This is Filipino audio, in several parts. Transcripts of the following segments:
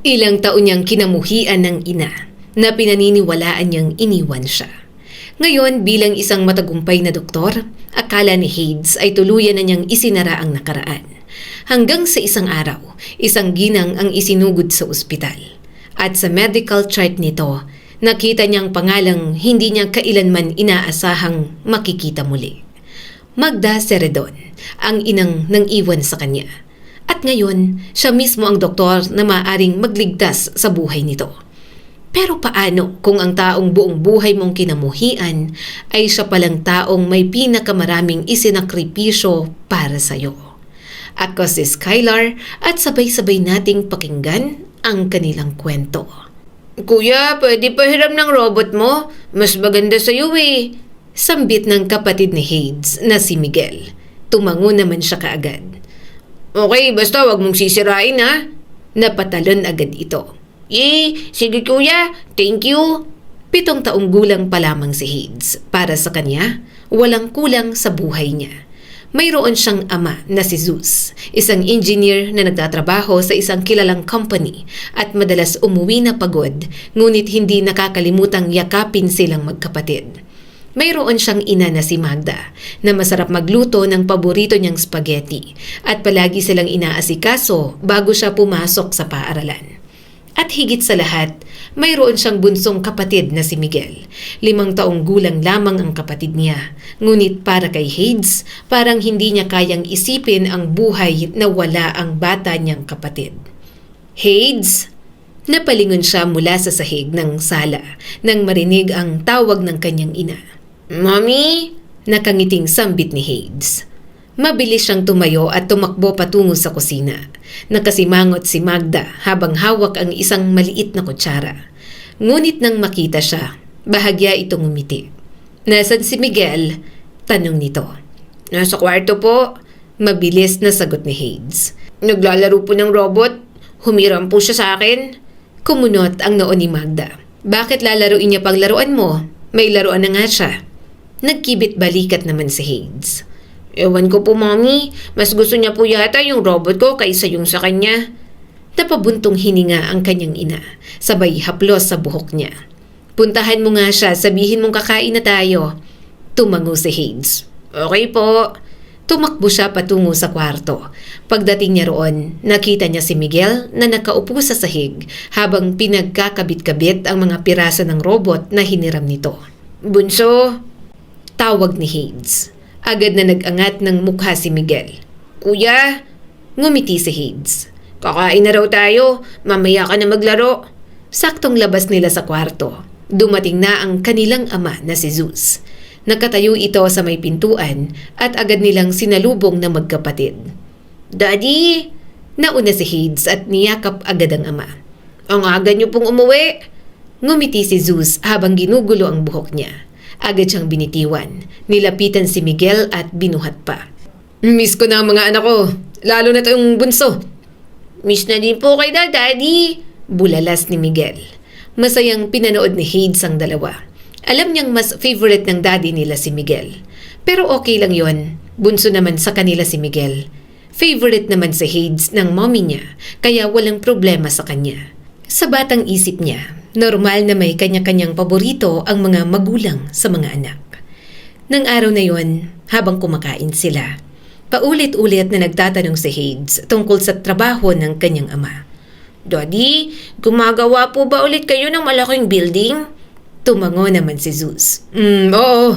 Ilang taon niyang kinamuhian ng ina na pinaniniwalaan niyang iniwan siya. Ngayon bilang isang matagumpay na doktor, akala ni Hades ay tuluyan na niyang isinara ang nakaraan. Hanggang sa isang araw, isang ginang ang isinugod sa ospital. At sa medical chart nito, nakita niyang pangalang hindi niya kailanman inaasahang makikita muli. Magda Ceredon, ang inang nang iwan sa kanya. At ngayon, siya mismo ang doktor na maaaring magligtas sa buhay nito. Pero paano kung ang taong buong buhay mong kinamuhian ay siya palang taong may pinakamaraming isinakripisyo para sa'yo? Ako si Skylar at sabay-sabay nating pakinggan ang kanilang kwento. Kuya, pwede pa hiram ng robot mo? Mas maganda sa'yo eh. Sambit ng kapatid ni Hades na si Miguel. Tumango naman siya kaagad. Okay, basta wag mong sisirain ha. Napatalon agad ito. Sige kuya, thank you. 7 taong gulang pa lamang si Hades. Para sa kanya, walang kulang sa buhay niya. Mayroon siyang ama na si Zeus, isang engineer na nagtatrabaho sa isang kilalang company at madalas umuwi na pagod, ngunit hindi nakakalimutang yakapin silang magkapatid. Mayroon siyang ina na si Magda na masarap magluto ng paborito niyang spaghetti at palagi silang inaasikaso bago siya pumasok sa paaralan. At higit sa lahat, mayroon siyang bunsong kapatid na si Miguel. 5 taong gulang lamang ang kapatid niya. Ngunit para kay Hades, parang hindi niya kayang isipin ang buhay na wala ang bata niyang kapatid. Hades! Napalingon siya mula sa sahig ng sala nang marinig ang tawag ng kanyang ina. Mommy? Nakangiting sambit ni Hades. Mabilis siyang tumayo at tumakbo patungo sa kusina. Nakasimangot si Magda habang hawak ang isang maliit na kutsara. Ngunit nang makita siya, bahagya itong umiti. Nasaan si Miguel? Tanong nito. Nasa kwarto po. Mabilis na sagot ni Hades. Naglalaro po ng robot. Humiram po siya sa akin. Kumunot ang noo ni Magda. Bakit lalaruin niya pang laruan mo? May laruan na nga siya. Nagkibit balikat naman si Hades. Ewan ko po, Mommy. Mas gusto niya po yata yung robot ko kaysa yung sa kanya. Napabuntong hininga ang kanyang ina, sabay haplos sa buhok niya. Puntahan mo nga siya, sabihin mong kakain na tayo. Tumango si Hades. Okay po. Tumakbo siya patungo sa kwarto. Pagdating niya roon, nakita niya si Miguel na nakaupo sa sahig habang pinagkakabit-kabit ang mga piraso ng robot na hiniram nito. Bunso? Tawag ni Hades. Agad na nag-angat ng mukha si Miguel. Kuya? Ngumiti si Hades. Kakain na raw tayo. Mamaya ka na maglaro. Saktong labas nila sa kwarto. Dumating na ang kanilang ama na si Zeus. Nakatayo ito sa may pintuan at agad nilang sinalubong na magkapatid. Daddy! Nauna si Hades at niyakap agad ang ama. Ang aga niyo pong umuwi. Ngumiti si Zeus habang ginugulo ang buhok niya. Agad siyang binitiwan. Nilapitan si Miguel at binuhat pa. Miss ko na ang mga anak ko, lalo na tayong bunso. Miss na din po kay Daddy. Bulalas ni Miguel. Masayang pinanood ni Hades ang dalawa. Alam niyang mas favorite ng daddy nila si Miguel. Pero okay lang yon. Bunso naman sa kanila si Miguel. Favorite naman si Hades ng mommy niya, kaya walang problema sa kanya. Sa batang isip niya, normal na may kanya-kanyang paborito ang mga magulang sa mga anak. Nang araw na yon, habang kumakain sila, paulit-ulit na nagtatanong si Hades tungkol sa trabaho ng kanyang ama. Daddy, gumagawa po ba ulit kayo ng malaking building? Tumango naman si Zeus. Oo.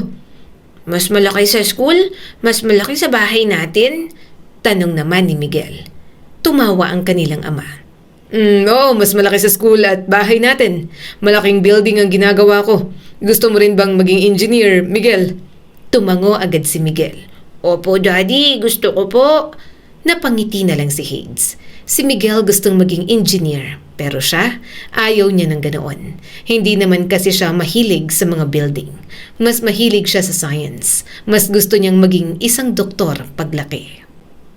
Mas malaki sa school? Mas malaki sa bahay natin? Tanong naman ni Miguel. Tumawa ang kanilang ama. Oo, mas malaki sa school at bahay natin. Malaking building ang ginagawa ko. Gusto mo rin bang maging engineer, Miguel? Tumango agad si Miguel. Opo, Daddy. Gusto ko po. Napangiti na lang si Hades. Si Miguel gustong maging engineer, pero siya ayaw niya ng ganoon. Hindi naman kasi siya mahilig sa mga building. Mas mahilig siya sa science. Mas gusto niyang maging isang doktor paglaki.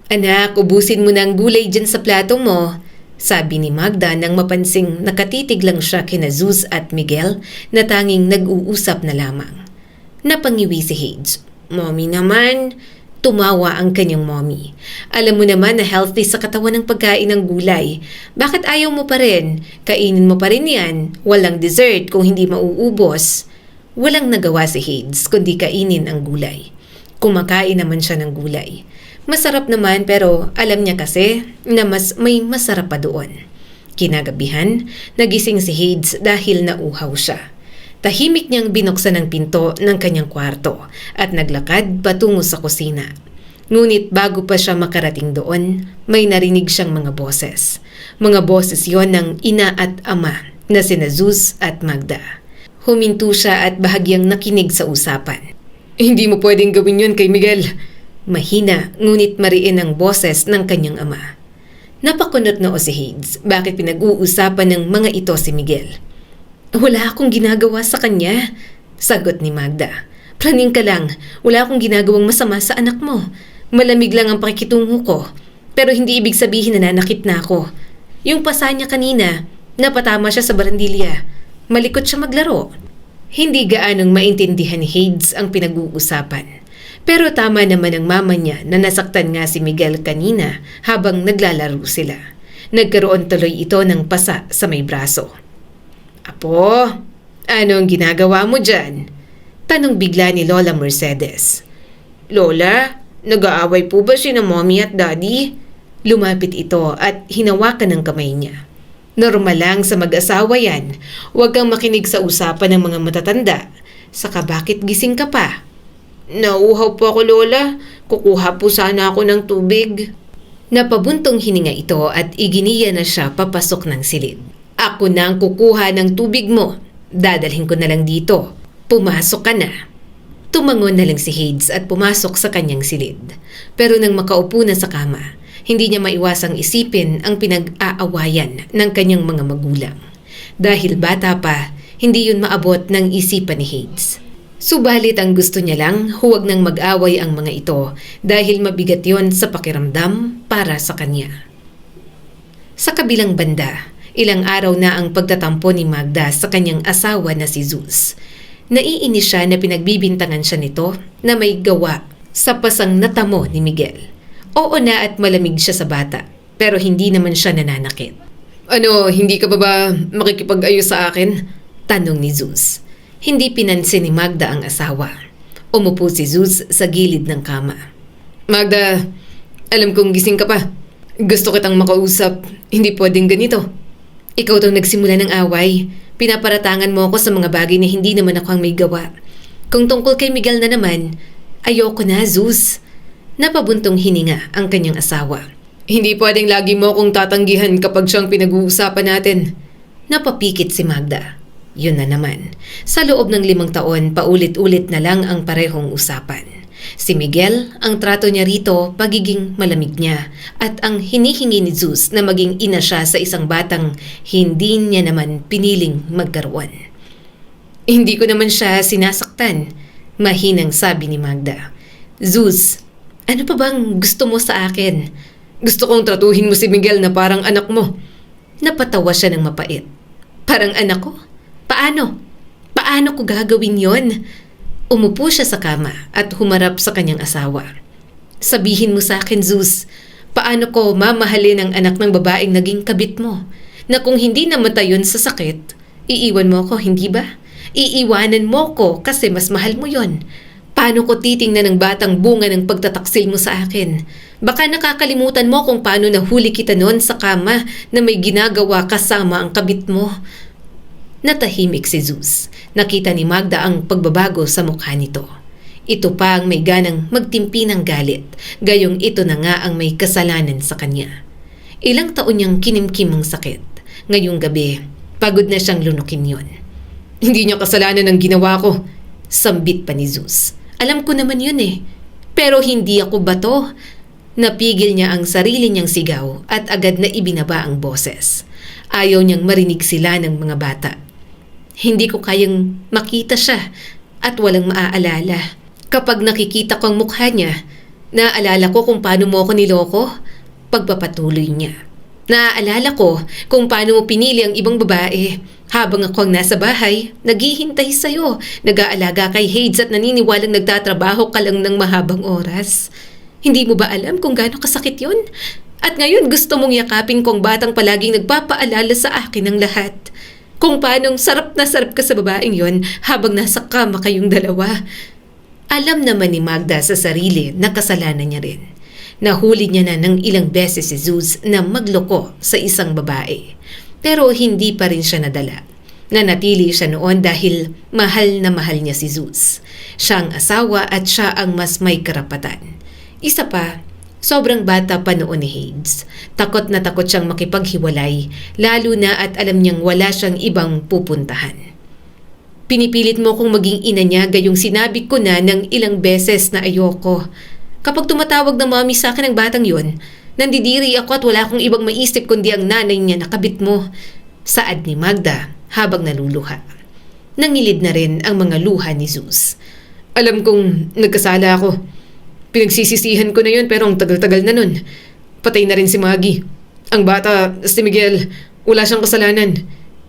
Anak, ubusin mo na ang gulay dyan sa plato mo. Sabi ni Magda nang mapansing nakatitig lang siya kina Zeus at Miguel na tanging nag-uusap na lamang. Napangiwi si Hades. Mommy naman. Tumawa ang kanyang mommy. Alam mo naman na healthy sa katawan ng pagkain ng gulay. Bakit ayaw mo pa rin? Kainin mo pa rin yan. Walang dessert kung hindi mauubos. Walang nagawa si Hades kundi kainin ang gulay. Kumakain naman siya ng gulay. Masarap naman pero alam niya kasi na may masarap pa doon. Kinagabihan, nagising si Hades dahil nauhaw siya. Tahimik niyang binuksan ang pinto ng kanyang kwarto at naglakad patungo sa kusina. Ngunit bago pa siya makarating doon, may narinig siyang mga boses. Mga boses yon ng ina at ama na sina Zeus at Magda. Huminto siya at bahagyang nakinig sa usapan. Hindi mo pwedeng gawin yun kay Miguel. Mahina ngunit mariin ang boses ng kanyang ama. Napakunot noo si Hades bakit pinag-uusapan ng mga ito si Miguel. Wala akong ginagawa sa kanya, sagot ni Magda. Praning ka lang, wala akong ginagawang masama sa anak mo. Malamig lang ang pakikitungo ko, pero hindi ibig sabihin na nanakit na ako. Yung pasa niya kanina, napatama siya sa barandilya. Malikot siya maglaro. Hindi gaanong maintindihan ni Hades ang pinag-uusapan. Pero tama naman ang mama niya na nasaktan nga si Miguel kanina habang naglalaro sila. Nagkaroon tuloy ito ng pasa sa may braso. Apo, ano ang ginagawa mo dyan? Tanong bigla ni Lola Mercedes. Lola, nag-aaway po ba si na mommy at daddy? Lumapit ito at hinawakan ng kamay niya. Normal lang sa mag-asawa yan. Huwag kang makinig sa usapan ng mga matatanda. Saka bakit gising ka pa? Nauuhaw po ako, Lola. Kukuha po sana ako ng tubig. Napabuntong hininga ito at iginiya na siya papasok ng silid. Ako na ang kukuha ng tubig mo. Dadalhin ko na lang dito. Pumasok ka na. Tumangon na lang si Hades at pumasok sa kanyang silid. Pero nang makaupo na sa kama, hindi niya maiwasang isipin ang pinag-aawayan ng kanyang mga magulang. Dahil bata pa, hindi yun maabot ng isipan ni Hades. Subalit ang gusto niya lang, huwag nang mag-away ang mga ito dahil mabigat yon sa pakiramdam para sa kanya. Sa kabilang banda, ilang araw na ang pagtatampo ni Magda sa kanyang asawa na si Zeus. Naiinis siya na pinagbibintangan siya nito na may gawa sa pasang natamo ni Miguel. Oo na at malamig siya sa bata, pero hindi naman siya nananakit. Ano, hindi ka ba makikipag-ayos sa akin? Tanong ni Zeus. Hindi pinansin ni Magda ang asawa. Umupo si Zeus sa gilid ng kama. Magda, alam kong gising ka pa. Gusto kitang makausap. Hindi pwedeng ganito. Ikaw daw nagsimula ng away. Pinaparatangan mo ako sa mga bagay na hindi naman ako ang may gawa. Kung tungkol kay Miguel na naman, ayoko na, Zeus. Napabuntong hininga ang kanyang asawa. Hindi pwedeng lagi mo akong tatanggihan kapag siyang pinag-uusapan natin. Napapikit si Magda. Yun na naman. Sa loob ng 5 taon, paulit-ulit na lang ang parehong usapan. Si Miguel, ang trato niya rito, pagiging malamig niya at ang hinihingi ni Zeus na maging ina siya sa isang batang hindi niya naman piniling magkaroon. Hindi ko naman siya sinasaktan, mahinang sabi ni Magda. Zeus, ano pa bang gusto mo sa akin? Gusto kong tratuhin mo si Miguel na parang anak mo. Napatawa siya ng mapait. Parang anak ko? Paano? Paano ko gagawin yon? Umupo siya sa kama at humarap sa kanyang asawa. Sabihin mo sa akin, Zeus, paano ko mamahalin ang anak ng babaeng naging kabit mo? Na kung hindi namatay yun sa sakit, iiwan mo ko, hindi ba? Iiwanan mo ko kasi mas mahal mo yon. Paano ko titingnan ng batang bunga ng pagtataksil mo sa akin? Baka nakakalimutan mo kung paano nahuli kita noon sa kama na may ginagawa kasama ang kabit mo. Natahimik si Zeus. Nakita ni Magda ang pagbabago sa mukha nito. Ito pa ang may ganang magtimpi ng galit, gayong ito na nga ang may kasalanan sa kanya. Ilang taon niyang kinimkim ang sakit. Ngayong gabi, pagod na siyang lunukin yon. Hindi niya kasalanan ang ginawa ko. Sambit pa ni Zeus. Alam ko naman yun eh. Pero hindi ako bato. Napigil niya ang sarili niyang sigaw at agad na ibinaba ang boses. Ayaw niyang marinig sila ng mga bata. Hindi ko kayang makita siya at walang maaalala. Kapag nakikita ko ang mukha niya, naaalala ko kung paano mo ako niloko. Pagpapatuloy niya. Naaalala ko kung paano mo pinili ang ibang babae. Habang ako ang nasa bahay, naghihintay sa'yo, nag-aalaga kay Hades at naniniwalang nagtatrabaho ka lang ng mahabang oras. Hindi mo ba alam kung gaano kasakit yon? At ngayon gusto mong yakapin kong batang palaging nagpapaalala sa akin ng lahat. Kung paanong sarap na sarap ka sa babaeng yon habang nasa kama kayong dalawa. Alam naman ni Magda sa sarili na kasalanan niya rin. Nahuli niya na ng ilang beses si Zeus na magloko sa isang babae. Pero hindi pa rin siya nadala. Nanatili siya noon dahil mahal na mahal niya si Zeus. Siya ang asawa at siya ang mas may karapatan. Isa pa, sobrang bata pa noon ni Hades. Takot na takot siyang makipaghiwalay, lalo na at alam niyang wala siyang ibang pupuntahan. Pinipilit mo kong maging ina niya gayong sinabi ko na ng ilang beses na ayoko. Kapag tumatawag ng mami sa akin ng batang yon, nandidiri ako at wala akong ibang maisip kundi ang nanay niya na kabit mo. Saad ni Magda habang naluluha. Nangilid na rin ang mga luha ni Zeus. Alam kong nagkasala ako. Pinagsisisihan ko na yun pero ang tagal-tagal na nun. Patay na rin si Maggie. Ang bata, si Miguel, wala siyang kasalanan.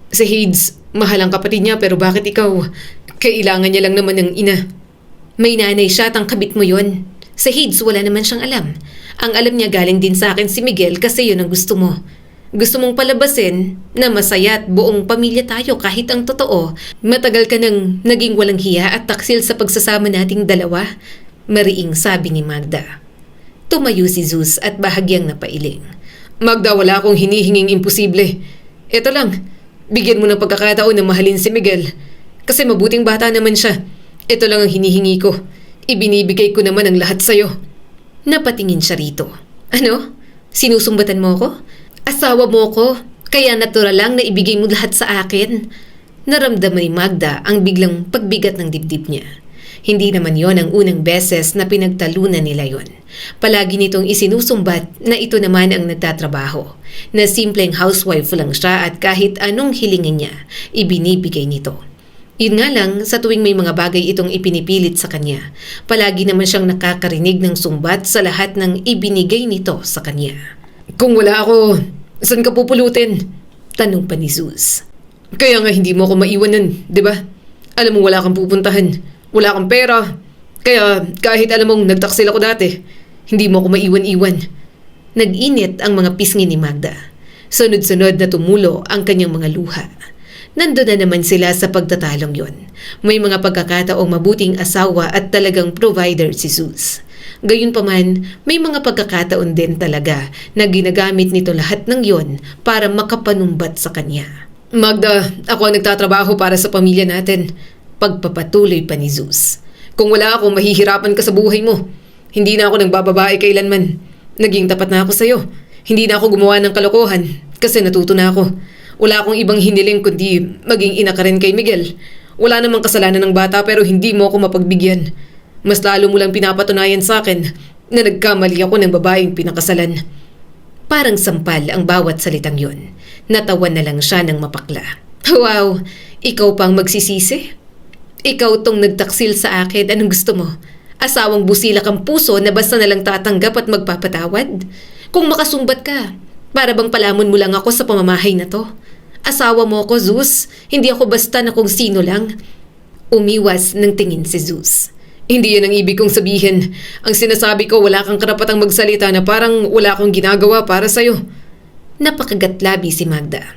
Si Hades, mahal ang kapatid niya pero bakit ikaw? Kailangan niya lang naman ng ina. May nanay siya at ang kabit mo yon. Si Hades wala naman siyang alam. Ang alam niya galing din sa akin si Miguel kasi yun ang gusto mo. Gusto mong palabasin na masaya at buong pamilya tayo kahit ang totoo. Matagal ka nang naging walang hiya at taksil sa pagsasama nating dalawa. Mariing sabi ni Magda. Tumayo si Zeus at bahagyang napailing. Magda, wala akong hinihinging imposible. Ito lang, bigyan mo ng pagkakataon na mahalin si Miguel. Kasi mabuting bata naman siya. Ito lang ang hinihingi ko. Ibinibigay ko naman ang lahat sa'yo. Napatingin siya rito. Ano? Sinusumbatan mo ko? Asawa mo ko? Kaya natural lang na ibigay mo lahat sa akin? Naramdaman ni Magda ang biglang pagbigat ng dibdib niya. Hindi naman yon ang unang beses na pinagtalunan nila yon. Palagi nitong isinusumbat na ito naman ang nagtatrabaho, na simpleng housewife lang siya at kahit anong hilingin niya, ibinibigay nito. Yun nga lang, sa tuwing may mga bagay itong ipinipilit sa kanya, palagi naman siyang nakakarinig ng sumbat sa lahat ng ibinigay nito sa kanya. Kung wala ako, saan ka pupulutin? Tanong pa ni Zeus. Kaya nga hindi mo ako maiwanan, di ba? Alam mo wala kang pupuntahan. Wala kang pera. Kaya kahit alam mong nagtaksil ako dati, hindi mo ako maiwan-iwan. Nag-init ang mga pisngi ni Magda. Sunod-sunod na tumulo ang kanyang mga luha. Nandun na naman sila sa pagtatalong yon. May mga pagkakataong mabuting asawa at talagang provider si Zeus. Gayunpaman, may mga pagkakataon din talaga na ginagamit nito lahat ng yon para makapanumbat sa kanya. Magda, ako ang nagtatrabaho para sa pamilya natin. Pagpapatuloy pa ni Zeus. Kung wala ako, mahihirapan ka sa buhay mo. Hindi na ako nagbababae kailanman. Naging tapat na ako sa'yo. Hindi na ako gumawa ng kalokohan kasi natuto na ako. Wala akong ibang hiniling kundi maging ina ka rin kay Miguel. Wala namang kasalanan ng bata pero hindi mo ako mapagbigyan. Mas lalo mo lang pinapatunayan sa akin na nagkamali ako ng babaeng pinakasalan. Parang sampal ang bawat salitang yon. Natawan na lang siya ng mapakla. Wow! Ikaw pang magsisisi? Ikaw tong nagtaksil sa akin, anong gusto mo? Asawang busilak ang puso na basta nalang tatanggap at magpapatawad? Kung makasumbat ka, para bang palamon mo lang ako sa pamamahay na to? Asawa mo ko, Zeus. Hindi ako basta na kung sino lang. Umiwas ng tingin si Zeus. Hindi yan ang ibig kong sabihin. Ang sinasabi ko, wala kang karapatang magsalita na parang wala akong ginagawa para sa'yo. Napakagatlabi si Magda.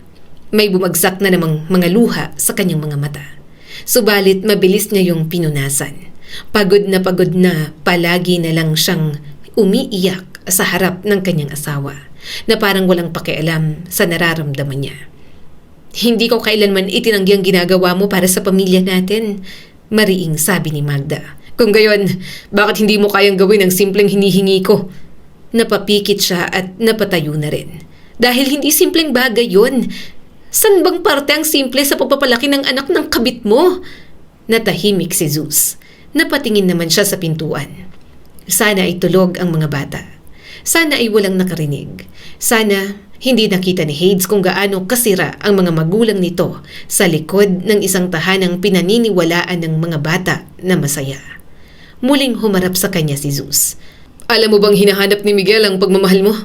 May bumagsak na namang mga luha sa kanyang mga mata. Subalit mabilis niya yung pinunasan. Pagod na palagi na lang siyang umiiyak sa harap ng kanyang asawa na parang walang pakialam sa nararamdaman niya. Hindi ko kailanman itinanggi ang ginagawa mo para sa pamilya natin, mariing sabi ni Magda. Kung gayon, bakit hindi mo kayang gawin ang simpleng hinihingi ko? Napapikit siya at napatayo na rin. Dahil hindi simpleng bagay yun. San bang parte ang simple sa pagpapalaki ng anak ng kabit mo? Natahimik si Zeus. Napatingin naman siya sa pintuan. Sana ay tulog ang mga bata. Sana ay walang nakarinig. Sana hindi nakita ni Hades kung gaano kasira ang mga magulang nito sa likod ng isang tahanang pinaniniwalaan ng mga bata na masaya. Muling humarap sa kanya si Zeus. Alam mo bang hinahanap ni Miguel ang pagmamahal mo?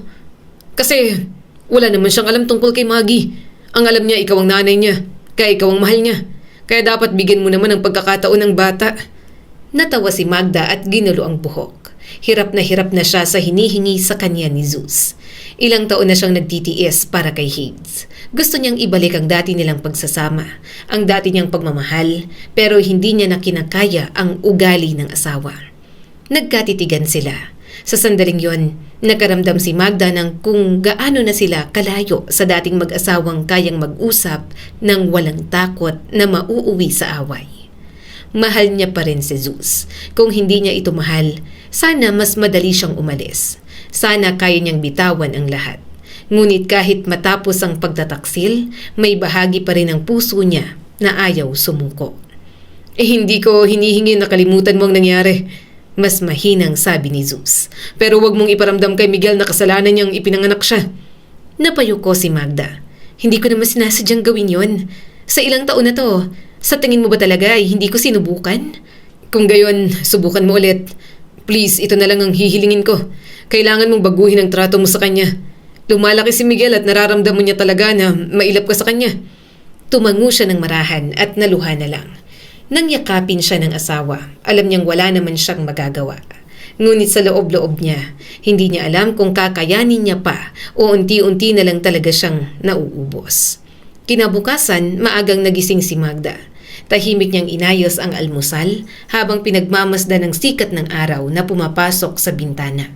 Kasi wala naman siyang alam tungkol kay Maggie. Ang alam niya, ikaw ang nanay niya. Kaya ikaw ang mahal niya. Kaya dapat bigyan mo naman ng pagkakataon ng bata. Natawa si Magda at ginulo ang buhok. Hirap na siya sa hinihingi sa kanya ni Zeus. Ilang taon na siyang nagtitiis para kay Hades. Gusto niyang ibalik ang dati nilang pagsasama, ang dati niyang pagmamahal, pero hindi niya na kinakaya ang ugali ng asawa. Nagkatitigan sila. Sa sandaling yon, nakaramdam si Magda ng kung gaano na sila kalayo sa dating mag-asawang kayang mag-usap ng walang takot na mauuwi sa away. Mahal niya pa rin si Zeus. Kung hindi niya ito mahal, sana mas madali siyang umalis. Sana kaya niyang bitawan ang lahat. Ngunit kahit matapos ang pagtataksil, may bahagi pa rin ng puso niya na ayaw sumuko. Hindi ko hinihingi na kalimutan mo ang nangyari. Mas mahinang sabi ni Zeus. Pero wag mong iparamdam kay Miguel na kasalanan niyang ipinanganak siya. Napayuko si Magda. Hindi ko naman sinasadyang gawin yon. Sa ilang taon na to, sa tingin mo ba talaga ay hindi ko sinubukan? Kung gayon, subukan mo ulit. Please, ito na lang ang hihilingin ko. Kailangan mong baguhin ang trato mo sa kanya. Lumalaki si Miguel at nararamdaman niya talaga na mailap ka sa kanya. Tumango siya ng marahan at naluha na lang. Nang yakapin siya ng asawa, alam niyang wala naman siyang magagawa. Ngunit sa loob-loob niya, hindi niya alam kung kakayanin niya pa o unti-unti na lang talaga siyang nauubos. Kinabukasan, maagang nagising si Magda. Tahimik niyang inayos ang almusal habang pinagmamasdan ng sikat ng araw na pumapasok sa bintana.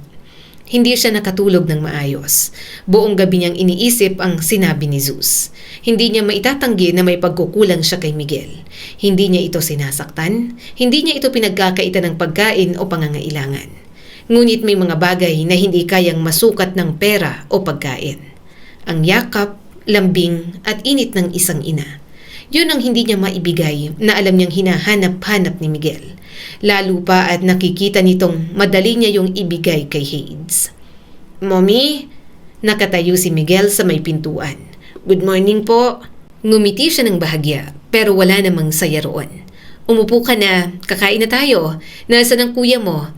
Hindi siya nakatulog ng maayos. Buong gabi niyang iniisip ang sinabi ni Zeus. Hindi niya maitatanggi na may pagkukulang siya kay Miguel. Hindi niya ito sinasaktan. Hindi niya ito pinagkakaitan ng pagkain o pangangailangan. Ngunit may mga bagay na hindi kayang masukat ng pera o pagkain. Ang yakap, lambing at init ng isang ina. Yun ang hindi niya maibigay na alam niyang hinahanap-hanap ni Miguel. Lalo pa at nakikita nitong madali niya yung ibigay kay Hades. Mommy? Nakatayo si Miguel sa may pintuan. Good morning po. Ngumiti siya ng bahagya pero wala namang saya roon. Umupo ka na, kakain na tayo. Nasaan ang kuya mo?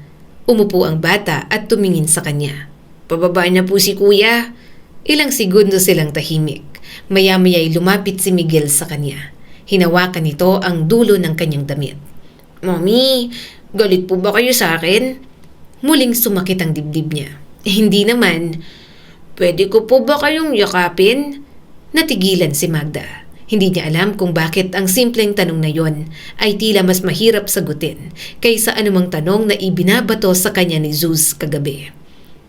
Umupo ang bata at tumingin sa kanya. Pababa na po si kuya. Ilang segundo silang tahimik. Maya-maya'y lumapit si Miguel sa kanya. Hinawakan nito ang dulo ng kanyang damit. Mommy, galit po ba kayo sa akin? Muling sumakit ang dibdib niya. Hindi naman. Pwede ko po ba kayong yakapin? Natigilan si Magda. Hindi niya alam kung bakit ang simpleng tanong na yon ay tila mas mahirap sagutin kaysa anumang tanong na ibinabato sa kanya ni Zeus kagabi.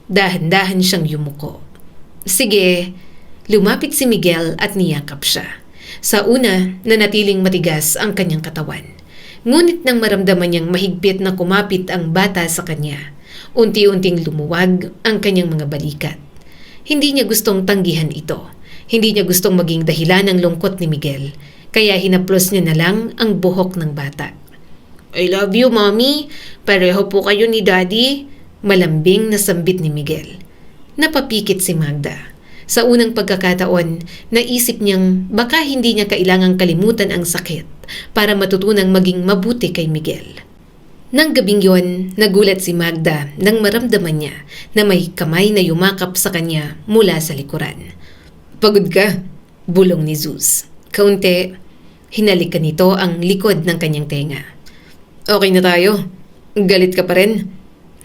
Dahan-dahan siyang yumuko. Sige, lumapit si Miguel at niyakap siya. Sa una, nanatiling matigas ang kanyang katawan. Ngunit nang maramdaman niyang mahigpit na kumapit ang bata sa kanya, unti-unting lumuwag ang kanyang mga balikat. Hindi niya gustong tanggihan ito. Hindi niya gustong maging dahilan ng lungkot ni Miguel, kaya hinaplos niya na lang ang buhok ng bata. I love you, Mommy. Pareho po kayo ni Daddy. Malambing na sambit ni Miguel. Napapikit si Magda. Sa unang pagkakataon, naisip niyang baka hindi niya kailangang kalimutan ang sakit para matutunang maging mabuti kay Miguel. Nang gabing yon, nagulat si Magda nang maramdaman niya na may kamay na yumakap sa kanya mula sa likuran. Pagod ka? Bulong ni Zeus. Kaunti, hinalikan nito ang likod ng kanyang tenga. Okay na tayo? Galit ka pa rin?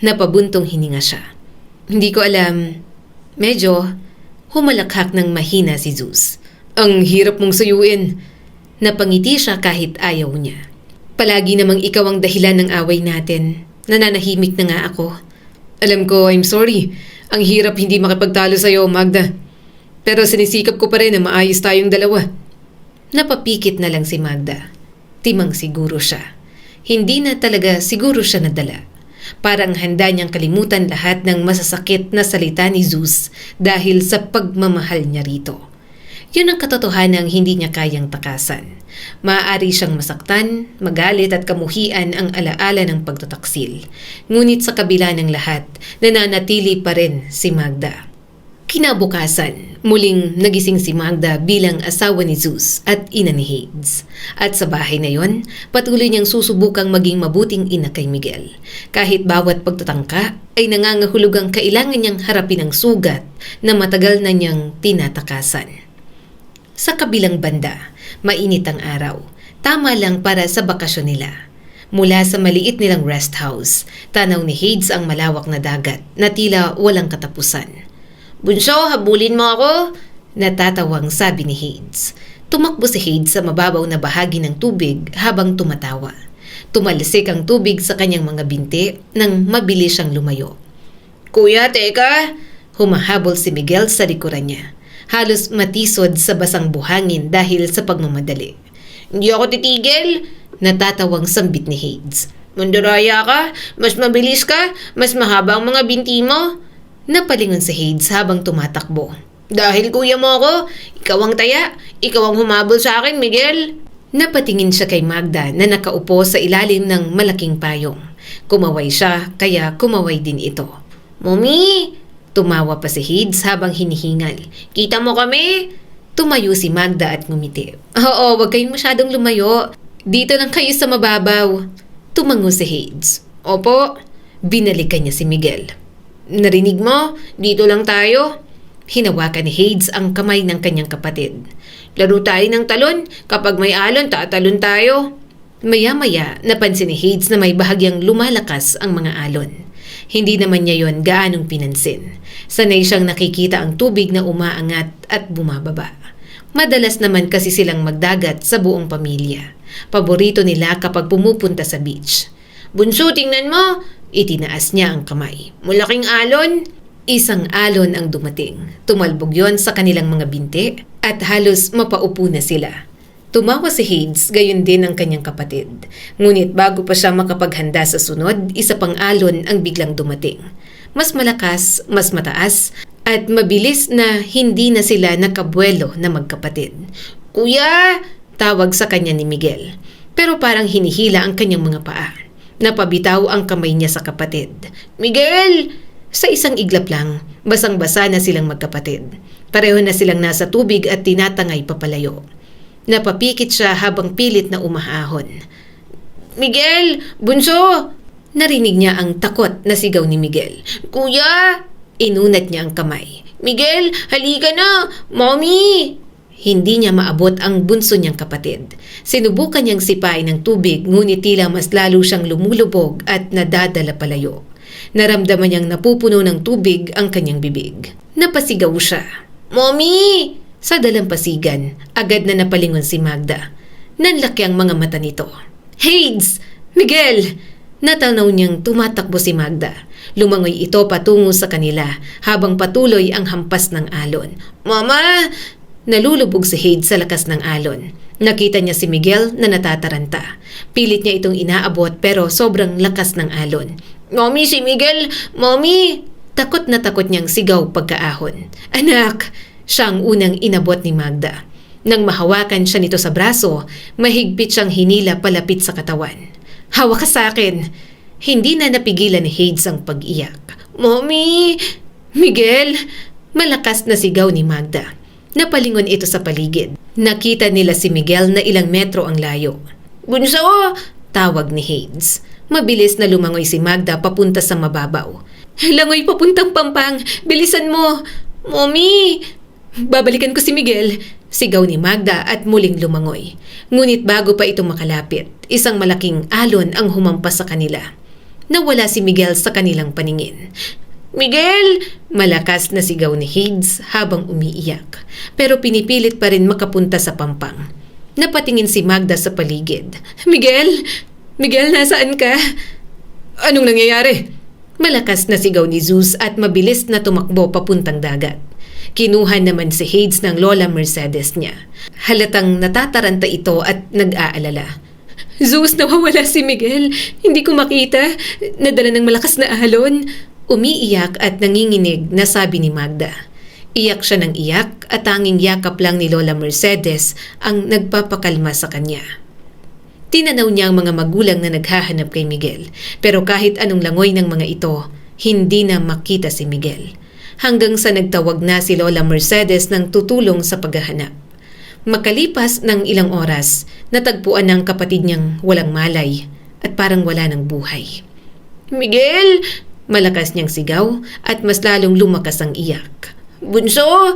Napabuntong hininga siya. Hindi ko alam. Medyo humalakhak ng mahina si Zeus. Ang hirap mong suyuin. Napangiti siya kahit ayaw niya. Palagi namang ikaw ang dahilan ng away natin. Nananahimik na nga ako. Alam ko, I'm sorry. Ang hirap hindi makipagtalo sa'yo, Magda. Pero sinisikap ko pa rin na maayos tayong dalawa. Napapikit na lang si Magda. Timang siguro siya. Hindi na talaga siguro siya nadala. Parang handa niyang kalimutan lahat ng masasakit na salita ni Zeus dahil sa pagmamahal niya rito. Yun ang katotohanang hindi niya kayang takasan. Maaari siyang masaktan, magalit at kamuhian ang alaala ng pagtataksil. Ngunit sa kabila ng lahat, nananatili pa rin si Magda. Kinabukasan, muling nagising si Magda bilang asawa ni Zeus at ina ni Hades. At sa bahay na yon, patuloy niyang susubukang maging mabuting ina kay Miguel. Kahit bawat pagtatangka ay nangangahulugang kailangan niyang harapin ang sugat na matagal na niyang tinatakasan. Sa kabilang banda, mainit ang araw. Tama lang para sa bakasyon nila. Mula sa maliit nilang rest house, tanaw ni Hades ang malawak na dagat na tila walang katapusan. "Bunso, habulin mo ako!" Natatawang sabi ni Hades. Tumakbo si Hades sa mababaw na bahagi ng tubig habang tumatawa. Tumalsik ang tubig sa kanyang mga binti nang mabilis siyang lumayo. "Kuya, teka!" Humahabol si Miguel sa likuran niya. Halos matisod sa basang buhangin dahil sa pagmamadali. "Hindi ako titigil!" Natatawang sambit ni Hades. "Manduraya ka? Mas mabilis ka? Mas mahaba ang mga binti mo?" Napalingon si Hades habang tumatakbo. "Dahil kuya mo ako, ikaw ang taya. Ikaw ang humabol sa akin, Miguel." Napatingin siya kay Magda na nakaupo sa ilalim ng malaking payong. Kumaway siya, kaya kumaway din ito. "Mommy!" Tumawa pa si Hades habang hinihingal. "Kita mo kami?" Tumayo si Magda at ngumiti. "Oo, wag kayong masyadong lumayo. Dito lang kayo sa mababaw." Tumango si Hades. "Opo." Binalikan niya si Miguel. "Narinig mo? Dito lang tayo." Hinawakan ni Hades ang kamay ng kanyang kapatid. "Laro tayo ng talon. Kapag may alon, tatalon tayo." Maya-maya, napansin ni Hades na may bahagyang lumalakas ang mga alon. Hindi naman niya yon gaanong pinansin. Sanay siyang nakikita ang tubig na umaangat at bumababa. Madalas naman kasi silang magdagat sa buong pamilya. Paborito nila kapag pumupunta sa beach. "Bunso, tingnan mo!" Itinaas niya ang kamay. "Malaking alon!" Isang alon ang dumating. Tumalbog yon sa kanilang mga binti at halos mapaupo na sila. Tumawa si Hades, gayon din ang kanyang kapatid. Ngunit bago pa siya makapaghanda sa sunod, isa pang alon ang biglang dumating. Mas malakas, mas mataas, at mabilis na hindi na sila nakabuelo na magkapatid. "Kuya!" Tawag sa kanya ni Miguel. Pero parang hinihila ang kanyang mga paa. Napabitaw ang kamay niya sa kapatid. "Miguel!" Sa isang iglap lang, basang-basa na silang magkapatid. Pareho na silang nasa tubig at tinatangay papalayo. Napapikit siya habang pilit na umahahon. "Miguel! Bunso!" Narinig niya ang takot na sigaw ni Miguel. "Kuya!" Inunat niya ang kamay. "Miguel, halika na! Mommy!" Hindi niya maabot ang bunso niyang kapatid. Sinubukan niyang sipain ng tubig, ngunit tila mas lalo siyang lumulubog at nadadala palayo. Naramdaman niyang napupuno ng tubig ang kanyang bibig. Napasigaw siya. "Mommy!" Sa dalampasigan, agad na napalingon si Magda. Nanlaki ang mga mata nito. "Hades! Miguel!" Natanaw niyang tumatakbo si Magda. Lumangoy ito patungo sa kanila habang patuloy ang hampas ng alon. "Mama!" Nalulubog si Hades sa lakas ng alon. Nakita niya si Miguel na natataranta. Pilit niya itong inaabot pero sobrang lakas ng alon. "Mommy, si Miguel! Mommy!" Takot na takot niyang sigaw pagkaahon. "Anak!" Siya ang unang inabot ni Magda. Nang mahawakan siya nito sa braso, mahigpit siyang hinila palapit sa katawan. "Hawak ka sa akin!" Hindi na napigilan ni Hades ang pag-iyak. "Mommy! Miguel!" Malakas na sigaw ni Magda. Napalingon ito sa paligid. Nakita nila si Miguel na ilang metro ang layo. "Bunso!" Tawag ni Hades. Mabilis na lumangoy si Magda papunta sa mababaw. "Langoy papuntang Pampang! Bilisan mo!" "Mommy! Babalikan ko si Miguel!" Sigaw ni Magda at muling lumangoy. Ngunit bago pa ito makalapit, isang malaking alon ang humampas sa kanila. Nawala si Miguel sa kanilang paningin. "Miguel!" Malakas na sigaw ni Hades habang umiiyak. Pero pinipilit pa rin makapunta sa Pampang. Napatingin si Magda sa paligid. "Miguel! Miguel, nasaan ka?" "Anong nangyayari?" Malakas na sigaw ni Zeus at mabilis na tumakbo papuntang dagat. Kinuha naman si Hades ng Lola Mercedes niya. Halatang natataranta ito at nag-aalala. "Zeus, nawawala si Miguel. Hindi ko makita. Nadala ng malakas na alon." Umiiyak at nanginginig na sabi ni Magda. Iyak siya ng iyak at tanging yakap lang ni Lola Mercedes ang nagpapakalma sa kanya. Tinanaw niya ang mga magulang na naghahanap kay Miguel, pero kahit anong langoy ng mga ito, hindi na makita si Miguel. Hanggang sa nagtawag na si Lola Mercedes ng tutulong sa paghahanap. Makalipas ng ilang oras, natagpuan ng kapatid niyang walang malay at parang wala ng buhay. "Miguel!" Malakas niyang sigaw at mas lalong lumakas ang iyak. "Bunso!"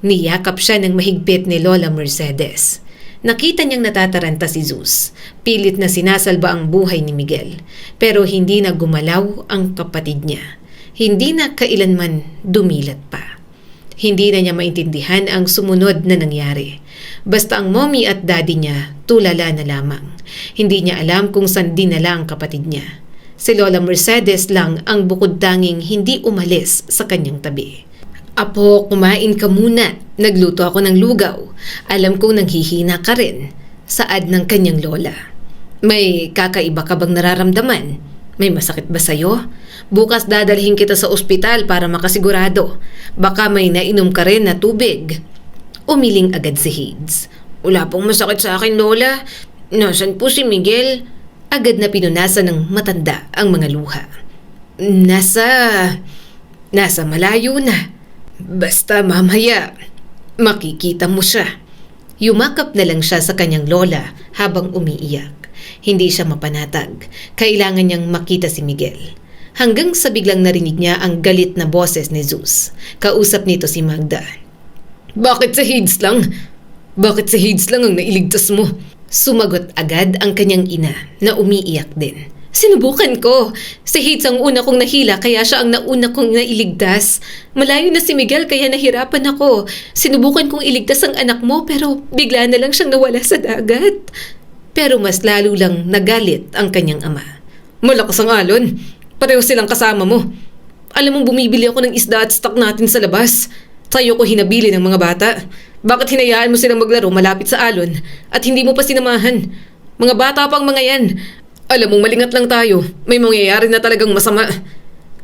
Niyakap siya ng mahigpit ni Lola Mercedes. Nakita niyang natataranta si Zeus. Pilit na sinasalba ang buhay ni Miguel. Pero hindi na gumalaw ang kapatid niya. Hindi na kailanman dumilat pa. Hindi na niya maintindihan ang sumunod na nangyari. Basta ang mommy at daddy niya tulala na lamang. Hindi niya alam kung saan dinala ang kapatid niya. Si Lola Mercedes lang ang bukod tanging hindi umalis sa kanyang tabi. Apo, kumain ka muna. Nagluto ako ng lugaw. Alam kong nanghihina ka rin. Saad ng kanyang lola. May kakaiba ka bang nararamdaman? May masakit ba sa'yo? Bukas dadalhin kita sa ospital para makasigurado. Baka may nainom ka rin na tubig. Umiling agad si Hades. Wala pong masakit sa akin, Lola. Nasaan po si Miguel? Agad na pinunasan ng matanda ang mga luha. Nasa malayo na. Basta mamaya, makikita mo siya. Yumakap na lang siya sa kanyang lola habang umiiyak. Hindi siya mapanatag. Kailangan niyang makita si Miguel. Hanggang sa biglang narinig niya ang galit na boses ni Zeus. Kausap nito si Magda. Bakit si Hades lang? Bakit si Hades lang ang nailigtas mo? Sumagot agad ang kanyang ina na umiiyak din. Sinubukan ko. Si Hades ang una kong nahila kaya siya ang nauna kong nailigtas. Malayo na si Miguel kaya nahirapan ako. Sinubukan kong iligtas ang anak mo pero bigla na lang siyang nawala sa dagat. Pero mas lalo lang nagalit ang kanyang ama. Malakas ang alon. Pareho silang kasama mo. Alam mong bumibili ako ng isda at stock natin sa labas. Sa'yo ko hinabili ng mga bata. Bakit hinayaan mo silang maglaro malapit sa alon at hindi mo pa sinamahan? Mga bata pang mga yan. Alam mong malingat lang tayo. May mangyayari na talagang masama.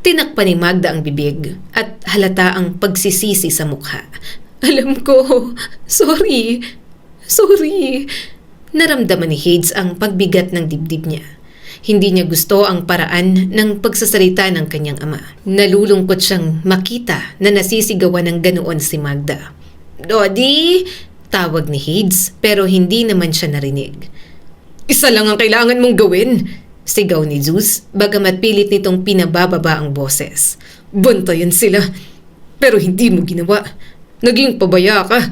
Tinakpan ni Magda ang bibig at halata ang pagsisisi sa mukha. Alam ko. Sorry. Naramdaman ni Hades ang pagbigat ng dibdib niya. Hindi niya gusto ang paraan ng pagsasalita ng kanyang ama. Nalulungkot siyang makita na nasisigawan ng ganoon si Magda. Dodi! Tawag ni Hades pero hindi naman siya narinig. Isa lang ang kailangan mong gawin, sigaw ni Zeus, bagamat pilit nitong pinabababa ang boses. Bantayan sila, pero hindi mo ginawa. Naging pabaya ka.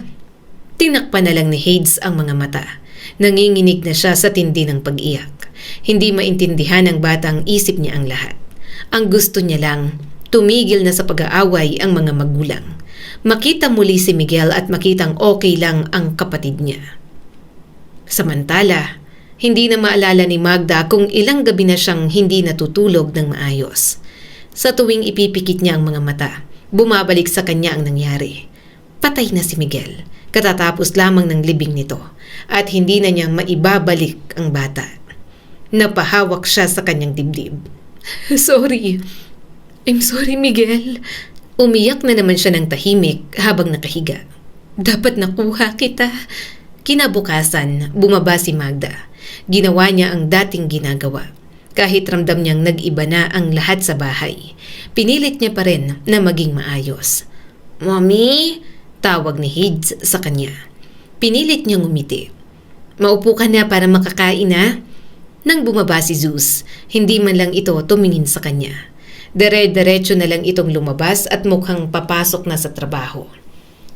Tinakpan na lang ni Hades ang mga mata. Nanginginig na siya sa tindi ng pag-iyak. Hindi maintindihan ng batang isip niya ang lahat. Ang gusto niya lang, tumigil na sa pag-aaway ang mga magulang. Makita muli si Miguel at makitang okay lang ang kapatid niya. Samantala, hindi na maalala ni Magda kung ilang gabi na siyang hindi natutulog ng maayos. Sa tuwing ipipikit niya ang mga mata, bumabalik sa kanya ang nangyari. Patay na si Miguel, katatapos lamang ng libing nito, at hindi na niya maibabalik ang bata. Napahawak siya sa kanyang dibdib. Sorry. I'm sorry, Miguel. Umiyak na naman siya ng tahimik habang nakahiga. Dapat nakuha kita. Kinabukasan, bumaba si Magda. Ginawa niya ang dating ginagawa. Kahit ramdam niyang nag-iba na ang lahat sa bahay, pinilit niya pa rin na maging maayos. Mommy? Tawag ni Hades sa kanya. Pinilit niyang umiti. Maupo ka na para makakain na? Nang bumaba si Zeus, hindi man lang ito tumingin sa kanya. Dire-diretso na lang itong lumabas at mukhang papasok na sa trabaho.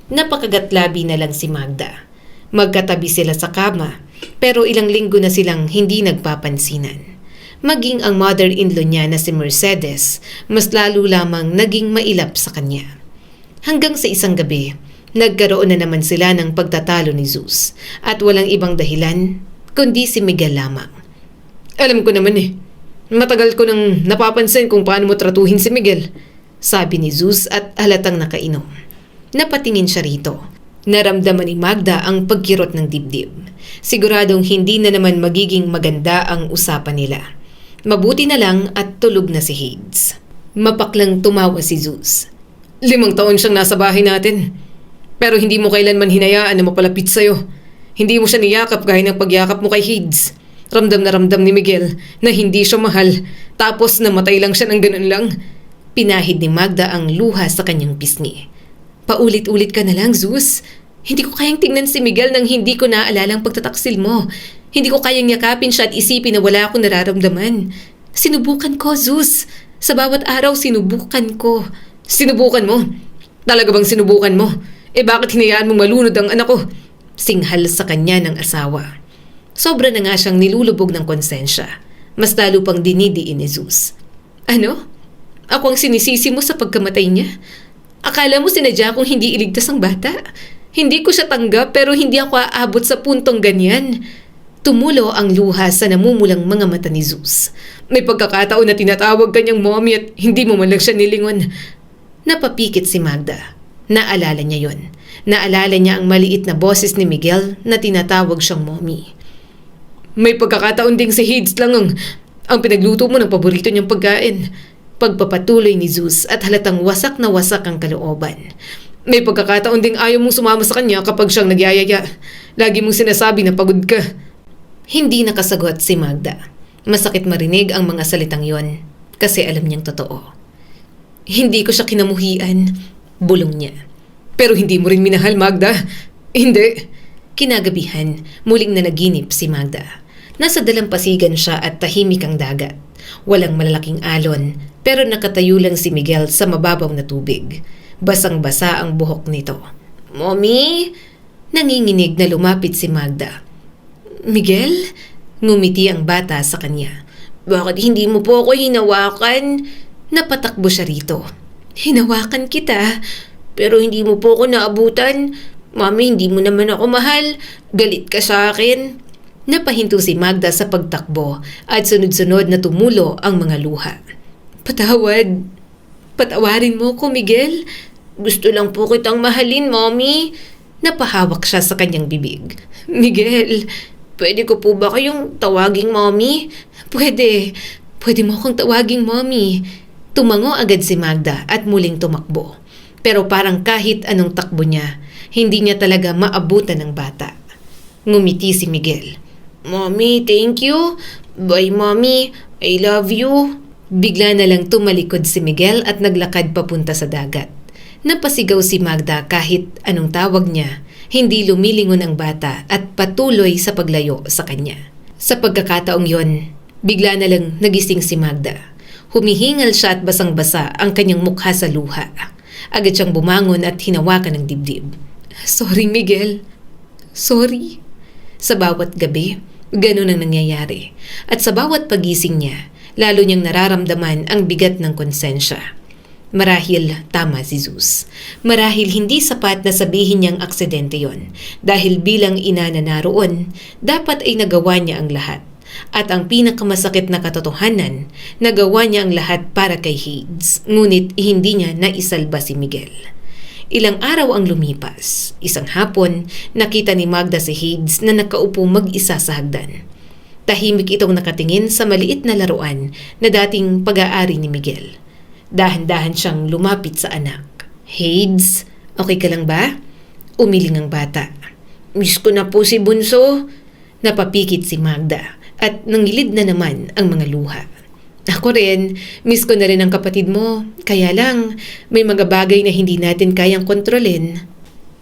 Napakagatlabi na lang si Magda. Magkatabi sila sa kama, pero ilang linggo na silang hindi nagpapansinan. Maging ang mother-in-law niya na si Mercedes, mas lalo lamang naging mailap sa kanya. Hanggang sa isang gabi, nagkaroon na naman sila ng pagtatalo ni Zeus at walang ibang dahilan kundi si Miguel lamang. Alam ko naman matagal ko nang napapansin kung paano mo tratuhin si Miguel, sabi ni Zeus at halatang nakainom. Napatingin siya rito. Naramdaman ni Magda ang pagkirot ng dibdib. Siguradong hindi na naman magiging maganda ang usapan nila. Mabuti na lang at tulog na si Hades. Mapaklang tumawa si Zeus. 5 taon siyang nasa bahay natin. Pero hindi mo kailanman hinayaan na mapalapit sa'yo. Hindi mo siya niyakap gaya ng pagyakap mo kay Hades. Ramdam na ramdam ni Miguel na hindi siya mahal. Tapos namatay lang siya ng ganun lang. Pinahid ni Magda ang luha sa kanyang pisngi. Paulit-ulit ka na lang, Zeus. Hindi ko kayang tingnan si Miguel nang hindi ko naaalala ang pagtataksil mo. Hindi ko kayang yakapin siya at isipin na wala akong nararamdaman. Sinubukan ko, Zeus. Sa bawat araw, sinubukan ko. Sinubukan mo? Talaga bang sinubukan mo? Bakit hinayaan mong malunod ang anak ko? Singhal sa kanya ng asawa. Sobra na nga siyang nilulubog ng konsensya. Mas lalo pang dinidiin ni Zeus. Ano? Ako ang sinisisi mo sa pagkamatay niya? Akala mo sinadya kong hindi iligtas ang bata? Hindi ko siya tanggap pero hindi ako aabot sa puntong ganyan. Tumulo ang luha sa namumulang mga mata ni Zeus. May pagkakataon na tinatawag kanyang mommy at hindi mo man lang siya nilingon. Napapikit si Magda. Naalala niya yon. Naalala niya ang maliit na boses ni Miguel na tinatawag siyang mommy. May pagkakataon ding si Hades lang ang pinagluto mo ng paborito niyang pagkain. Pagpapatuloy ni Zeus at halatang wasak na wasak ang kalooban. May pagkakataon ding ayaw mong sumama sa kanya kapag siyang nagyayaya. Lagi mong sinasabi na pagod ka. Hindi nakasagot si Magda. Masakit marinig ang mga salitang yon kasi alam niyang totoo. Hindi ko siya kinamuhian, bulong niya. Pero hindi mo rin minahal, Magda. Hindi. Kinagabihan, muling nanaginip si Magda. Nasa dalampasigan siya at tahimik ang dagat. Walang malalaking alon, pero nakatayo lang si Miguel sa mababaw na tubig. Basang-basa ang buhok nito. Mommy? Nanginginig na lumapit si Magda. Miguel? Ngumiti ang bata sa kanya. Bakit hindi mo po ako hinawakan? Napatakbo siya rito. Hinawakan kita, pero hindi mo po ako naabutan. Mami, hindi mo naman ako mahal. Galit ka sa akin. Napahinto si Magda sa pagtakbo at sunod-sunod na tumulo ang mga luha. Patawad. Patawarin mo ko, Miguel. Gusto lang po kitang mahalin, Mommy. Napahawak siya sa kanyang bibig. Miguel, pwede ko po ba kayong tawaging Mommy? Pwede. Pwede mo akong tawaging Mommy. Tumango agad si Magda at muling tumakbo. Pero parang kahit anong takbo niya, hindi niya talaga maabutan ng bata. Ngumiti si Miguel. Mommy, thank you. Bye, Mommy. I love you. Bigla na lang tumalikod si Miguel at naglakad papunta sa dagat. Napasigaw si Magda kahit anong tawag niya, hindi lumilingon ang bata at patuloy sa paglayo sa kanya. Sa pagkakataong yon, bigla na lang nagising si Magda. Humihingal siya at basang-basa ang kanyang mukha sa luha. Agad siyang bumangon at hinawakan ng dibdib. Sorry, Miguel. Sorry. Sa bawat gabi, ganun ang nangyayari. At sa bawat pagising niya, lalo niyang nararamdaman ang bigat ng konsensya. Marahil tama si Zeus. Marahil hindi sapat na sabihin niyang aksidente yon. Dahil bilang ina na naroon, dapat ay nagawa niya ang lahat. At ang pinakamasakit na katotohanan, nagawa niya ang lahat para kay Hades. Ngunit hindi niya naisalba si Miguel. Ilang araw ang lumipas. Isang hapon, nakita ni Magda si Hades na nakaupo mag-isa sa hagdan. Tahimik itong nakatingin sa maliit na laruan na dating pag-aari ni Miguel. Dahan-dahan siyang lumapit sa anak. Hades, okay ka lang ba? Umiling ang bata. Miss ko na po si Bunso. Napapikit si Magda at nangilid na naman ang mga luha. Ako rin, miss ko na rin ang kapatid mo. Kaya lang, may mga bagay na hindi natin kayang kontrolin.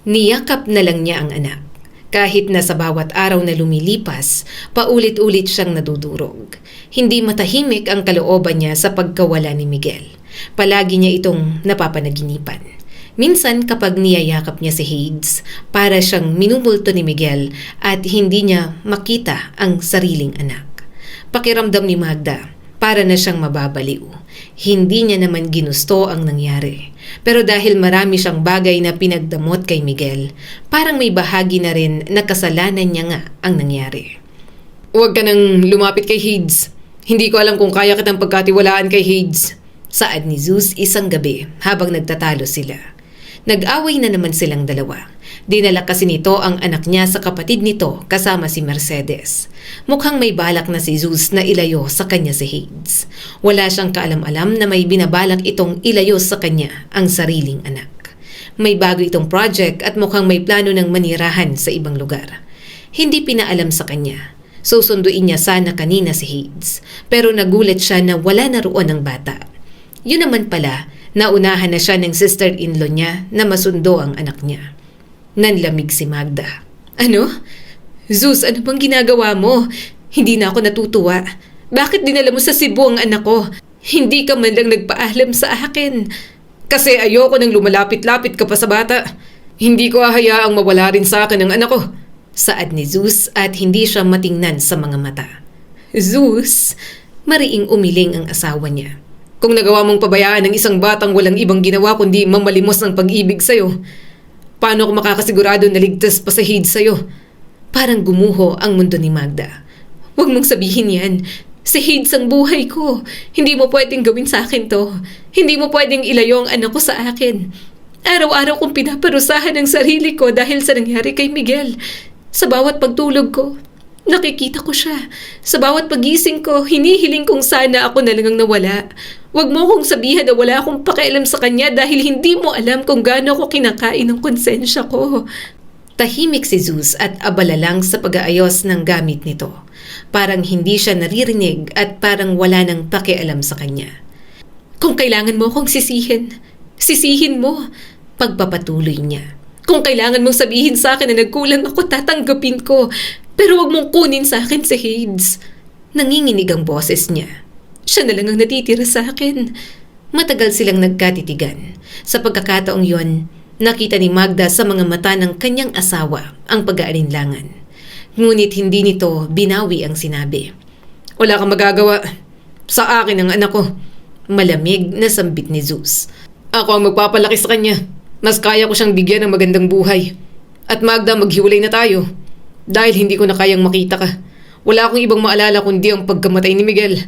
Niyakap na lang niya ang anak. Kahit na sa bawat araw na lumilipas, paulit-ulit siyang nadudurog. Hindi matahimik ang kalooban niya sa pagkawala ni Miguel. Palagi niya itong napapanaginipan. Minsan kapag niyayakap niya si Hades, para siyang minumulto ni Miguel at hindi niya makita ang sariling anak. Pakiramdam ni Magda, para na siyang mababaliw. Hindi niya naman ginusto ang nangyari. Pero dahil marami siyang bagay na pinagdamot kay Miguel, parang may bahagi na rin na kasalanan niya nga ang nangyari. Huwag ka nang lumapit kay Hades. Hindi ko alam kung kaya kitang pagkatiwalaan kay Hades. Saad ni Zeus isang gabi habang nagtatalo sila. Nag-away na naman silang dalawa. Dinala kasi nito ang anak niya sa kapatid nito kasama si Mercedes. Mukhang may balak na si Zeus na ilayo sa kanya si Hades. Wala siyang kaalam-alam na may binabalak itong ilayo sa kanya ang sariling anak. May bago itong project at mukhang may plano ng manirahan sa ibang lugar. Hindi pinaalam sa kanya. Susunduin niya sana kanina si Hades, pero nagulat siya na wala na roon ang bata. Yun naman pala, naunahan na siya ng sister-in-law niya na masundo ang anak niya. Nanlamig si Magda. Ano? Zeus, ano bang ginagawa mo? Hindi na ako natutuwa. Bakit dinala mo sa Cebu ang anak ko? Hindi ka man lang nagpaalam sa akin. Kasi ayoko nang lumalapit-lapit ka pa sa bata. Hindi ko hahayaang mawala rin sa akin ang anak ko. Saad ni Zeus at hindi siya matingnan sa mga mata. Zeus, mariing umiling ang asawa niya. Kung nagawa mong pabayaan ng isang batang walang ibang ginawa kundi mamalimos ng pag-ibig sa'yo, paano ako makakasigurado na ligtas pa sa Hades sa'yo? Parang gumuho ang mundo ni Magda. Huwag mong sabihin yan. Si Hades ang buhay ko. Hindi mo pwedeng gawin sa akin to. Hindi mo pwedeng ilayo ang anak ko sa akin. Araw-araw kong pinaparusahan ang sarili ko dahil sa nangyari kay Miguel. Sa bawat pagtulog ko, nakikita ko siya. Sa bawat pagising ko, hinihiling kong sana ako na lang ang nawala. Huwag mo kong sabihan na wala akong pakialam sa kanya dahil hindi mo alam kung gaano ako kinakain ng konsensya ko. Tahimik si Zeus at abala lang sa pag-aayos ng gamit nito. Parang hindi siya naririnig at parang wala nang pakialam sa kanya. Kung kailangan mo akong sisihin, sisihin mo. Pagpapatuloy niya. Kung kailangan mong sabihin sa akin na nagkulang ako, tatanggapin ko. Pero huwag mong kunin sa akin si Hades. Nanginginig ang boses niya. Siya na lang ang natitira sa akin. Matagal silang nagkatitigan. Sa pagkakataong yon, nakita ni Magda sa mga mata ng kanyang asawa ang pag-aalinlangan. Ngunit hindi nito binawi ang sinabi. Wala kang magagawa. Sa akin ang anak ko. Malamig na sambit ni Zeus. Ako ang magpapalaki sa kanya. Mas kaya ko siyang bigyan ng magandang buhay. At Magda, maghiwalay na tayo. Dahil hindi ko na kayang makita ka. Wala akong ibang maalala kundi ang pagkamatay ni Miguel.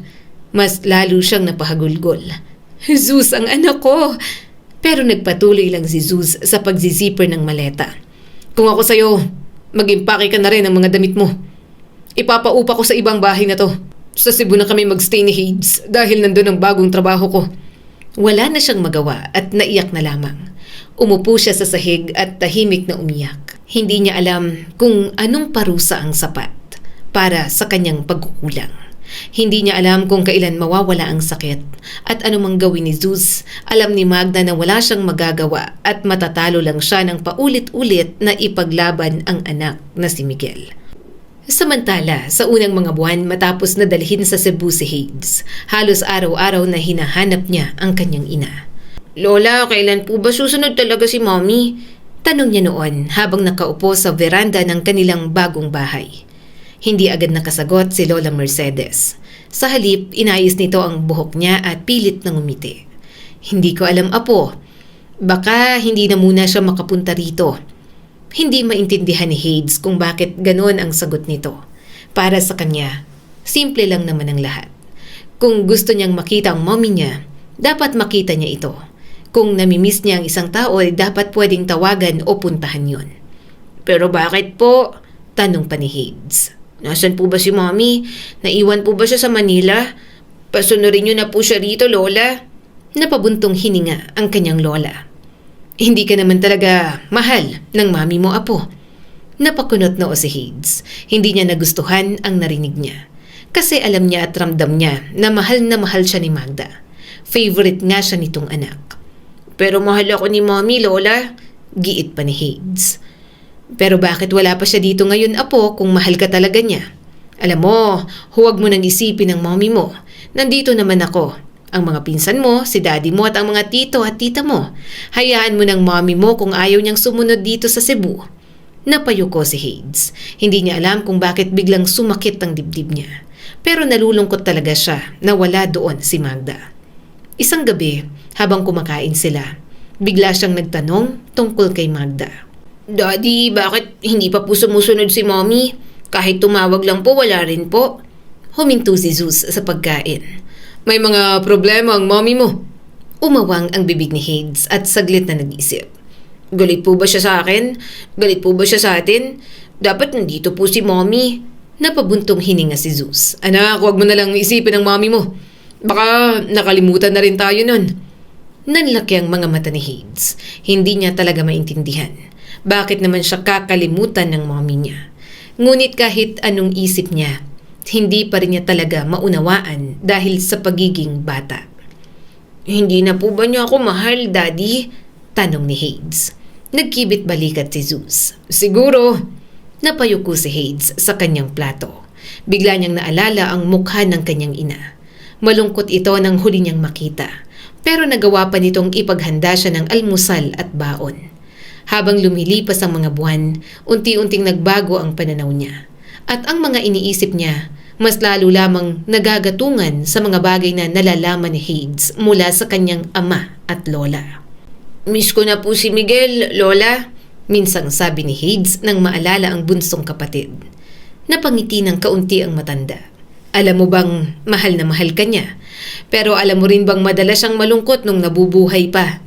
Mas lalo siyang napahagulgol. Zeus ang anak ko! Pero nagpatuloy lang si Zeus sa pagzizipper ng maleta. Kung ako sa'yo, mag-impake ka na rin ng mga damit mo. Ipapaupa ko sa ibang bahay na to. Sa Cebu na kami magstay ni Hades dahil nandun ang bagong trabaho ko. Wala na siyang magawa at naiyak na lamang. Umupo siya sa sahig at tahimik na umiyak. Hindi niya alam kung anong parusa ang sapat para sa kanyang pagkukulang. Hindi niya alam kung kailan mawawala ang sakit at anumang gawin ni Zeus, alam ni Magda na wala siyang magagawa at matatalo lang siya ng paulit-ulit na ipaglaban ang anak na si Miguel. Samantala, sa unang mga buwan matapos na dalhin sa Cebu si Hades, halos araw-araw na hinahanap niya ang kanyang ina. Lola, kailan po ba susunod talaga si Mommy? Tanong niya noon habang nakaupo sa veranda ng kanilang bagong bahay. Hindi agad nakasagot si Lola Mercedes. Sa halip, inayos nito ang buhok niya at pilit na ngumiti. Hindi ko alam, apo. Baka hindi na muna siya makapunta rito. Hindi maintindihan ni Hades kung bakit ganon ang sagot nito. Para sa kanya, simple lang naman ang lahat. Kung gusto niyang makita ang mommy niya, dapat makita niya ito. Kung namimiss niya ang isang tao, dapat pwedeng tawagan o puntahan yon. Pero bakit po? Tanong pa ni Hades. Nasaan po ba si Mommy? Naiwan po ba siya sa Manila? Pasunurin niyo na po siya rito, Lola. Napabuntong hininga ang kanyang lola. Hindi ka naman talaga mahal ng mami mo, apo. Napakunot noo si Hades. Hindi niya nagustuhan ang narinig niya. Kasi alam niya at ramdam niya na mahal siya ni Magda. Favorite nga siya nitong anak. Pero mahal ako ni Mommy, Lola. Giit pa ni Hades. Pero bakit wala pa siya dito ngayon, apo, kung mahal ka talaga niya? Alam mo, huwag mo nang isipin ang mommy mo. Nandito naman ako. Ang mga pinsan mo, si daddy mo at ang mga tito at tita mo. Hayaan mo ng mommy mo kung ayaw niyang sumunod dito sa Cebu. Napayuko si Hades. Hindi niya alam kung bakit biglang sumakit ang dibdib niya. Pero nalulungkot talaga siya na wala doon si Magda. Isang gabi, habang kumakain sila, bigla siyang nagtanong tungkol kay Magda. Daddy, bakit hindi pa po sumusunod si Mommy? Kahit tumawag lang po, wala rin po. Huminto si Zeus sa pagkain. May mga problema ang mommy mo. Umawang ang bibig ni Hades at saglit na nag-isip. Galit po ba siya sa akin? Galit po ba siya sa atin? Dapat nandito po si Mommy. Napabuntong hininga si Zeus. Anak, huwag mo na lang isipin ang mommy mo. Baka nakalimutan na rin tayo nun. Nanlaki ang mga mata ni Hades. Hindi niya talaga maintindihan. Bakit naman siya kakalimutan ng mommy niya? Ngunit kahit anong isip niya, hindi pa rin niya talaga maunawaan dahil sa pagiging bata. Hindi na po ba niya ako mahal, Daddy? Tanong ni Hades. Nagkibit balikat si Zeus. Siguro. Napayuko si Hades sa kanyang plato. Bigla niyang naalala ang mukha ng kanyang ina. Malungkot ito nang huli niyang makita. Pero nagawa pa nitong ipaghanda siya ng almusal at baon. Habang lumilipas ang mga buwan, unti-unting nagbago ang pananaw niya. At ang mga iniisip niya, mas lalo lamang nagagatungan sa mga bagay na nalalaman ni Hades mula sa kanyang ama at lola. "Miss ko na po si Miguel, Lola," minsang sabi ni Hades nang maalala ang bunsong kapatid. Napangiti ng kaunti ang matanda. Alam mo bang mahal na mahal ka niya? Pero alam mo rin bang madalas siyang malungkot nung nabubuhay pa?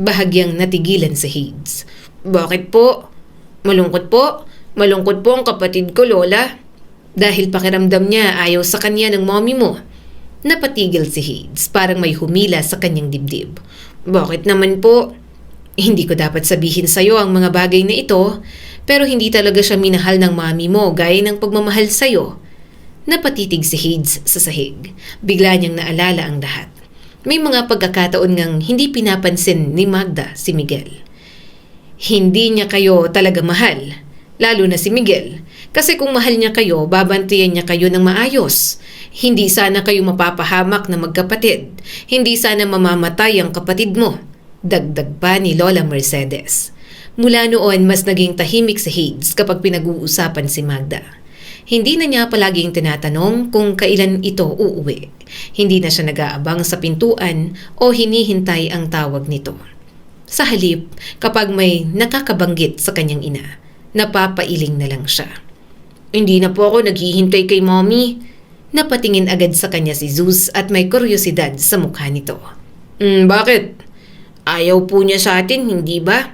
Bahagyang natigilan si Hades. "Bakit po?" "Malungkot po? Malungkot po ang kapatid ko, Lola." "Dahil pakiramdam niya ayaw sa kanya ng mommy mo." Napatigil si Hades, parang may humila sa kanyang dibdib. "Bakit naman po?" "Hindi ko dapat sabihin sa'yo ang mga bagay na ito, pero hindi talaga siya minahal ng mommy mo gaya ng pagmamahal sa'yo." Napatitig si Hades sa sahig. Bigla niyang naalala ang lahat. May mga pagkakataon ngang hindi pinapansin ni Magda si Miguel. Hindi niya kayo talaga mahal, lalo na si Miguel. Kasi kung mahal niya kayo, babantayan niya kayo ng maayos. Hindi sana kayo mapapahamak na magkapatid. Hindi sana mamamatay ang kapatid mo. Dagdag pa ni Lola Mercedes. Mula noon, mas naging tahimik si Hades kapag pinag-uusapan si Magda. Hindi na niya palaging tinatanong kung kailan ito uuwi. Hindi na siya nag-aabang sa pintuan o hinihintay ang tawag nito. Sa halip, kapag may nakakabanggit sa kanyang ina, napapailing na lang siya. "Hindi na po ako naghihintay kay mommy." Napatingin agad sa kanya si Zeus at may kuryosidad sa mukha nito. Bakit? Ayaw po niya sa atin, hindi ba?"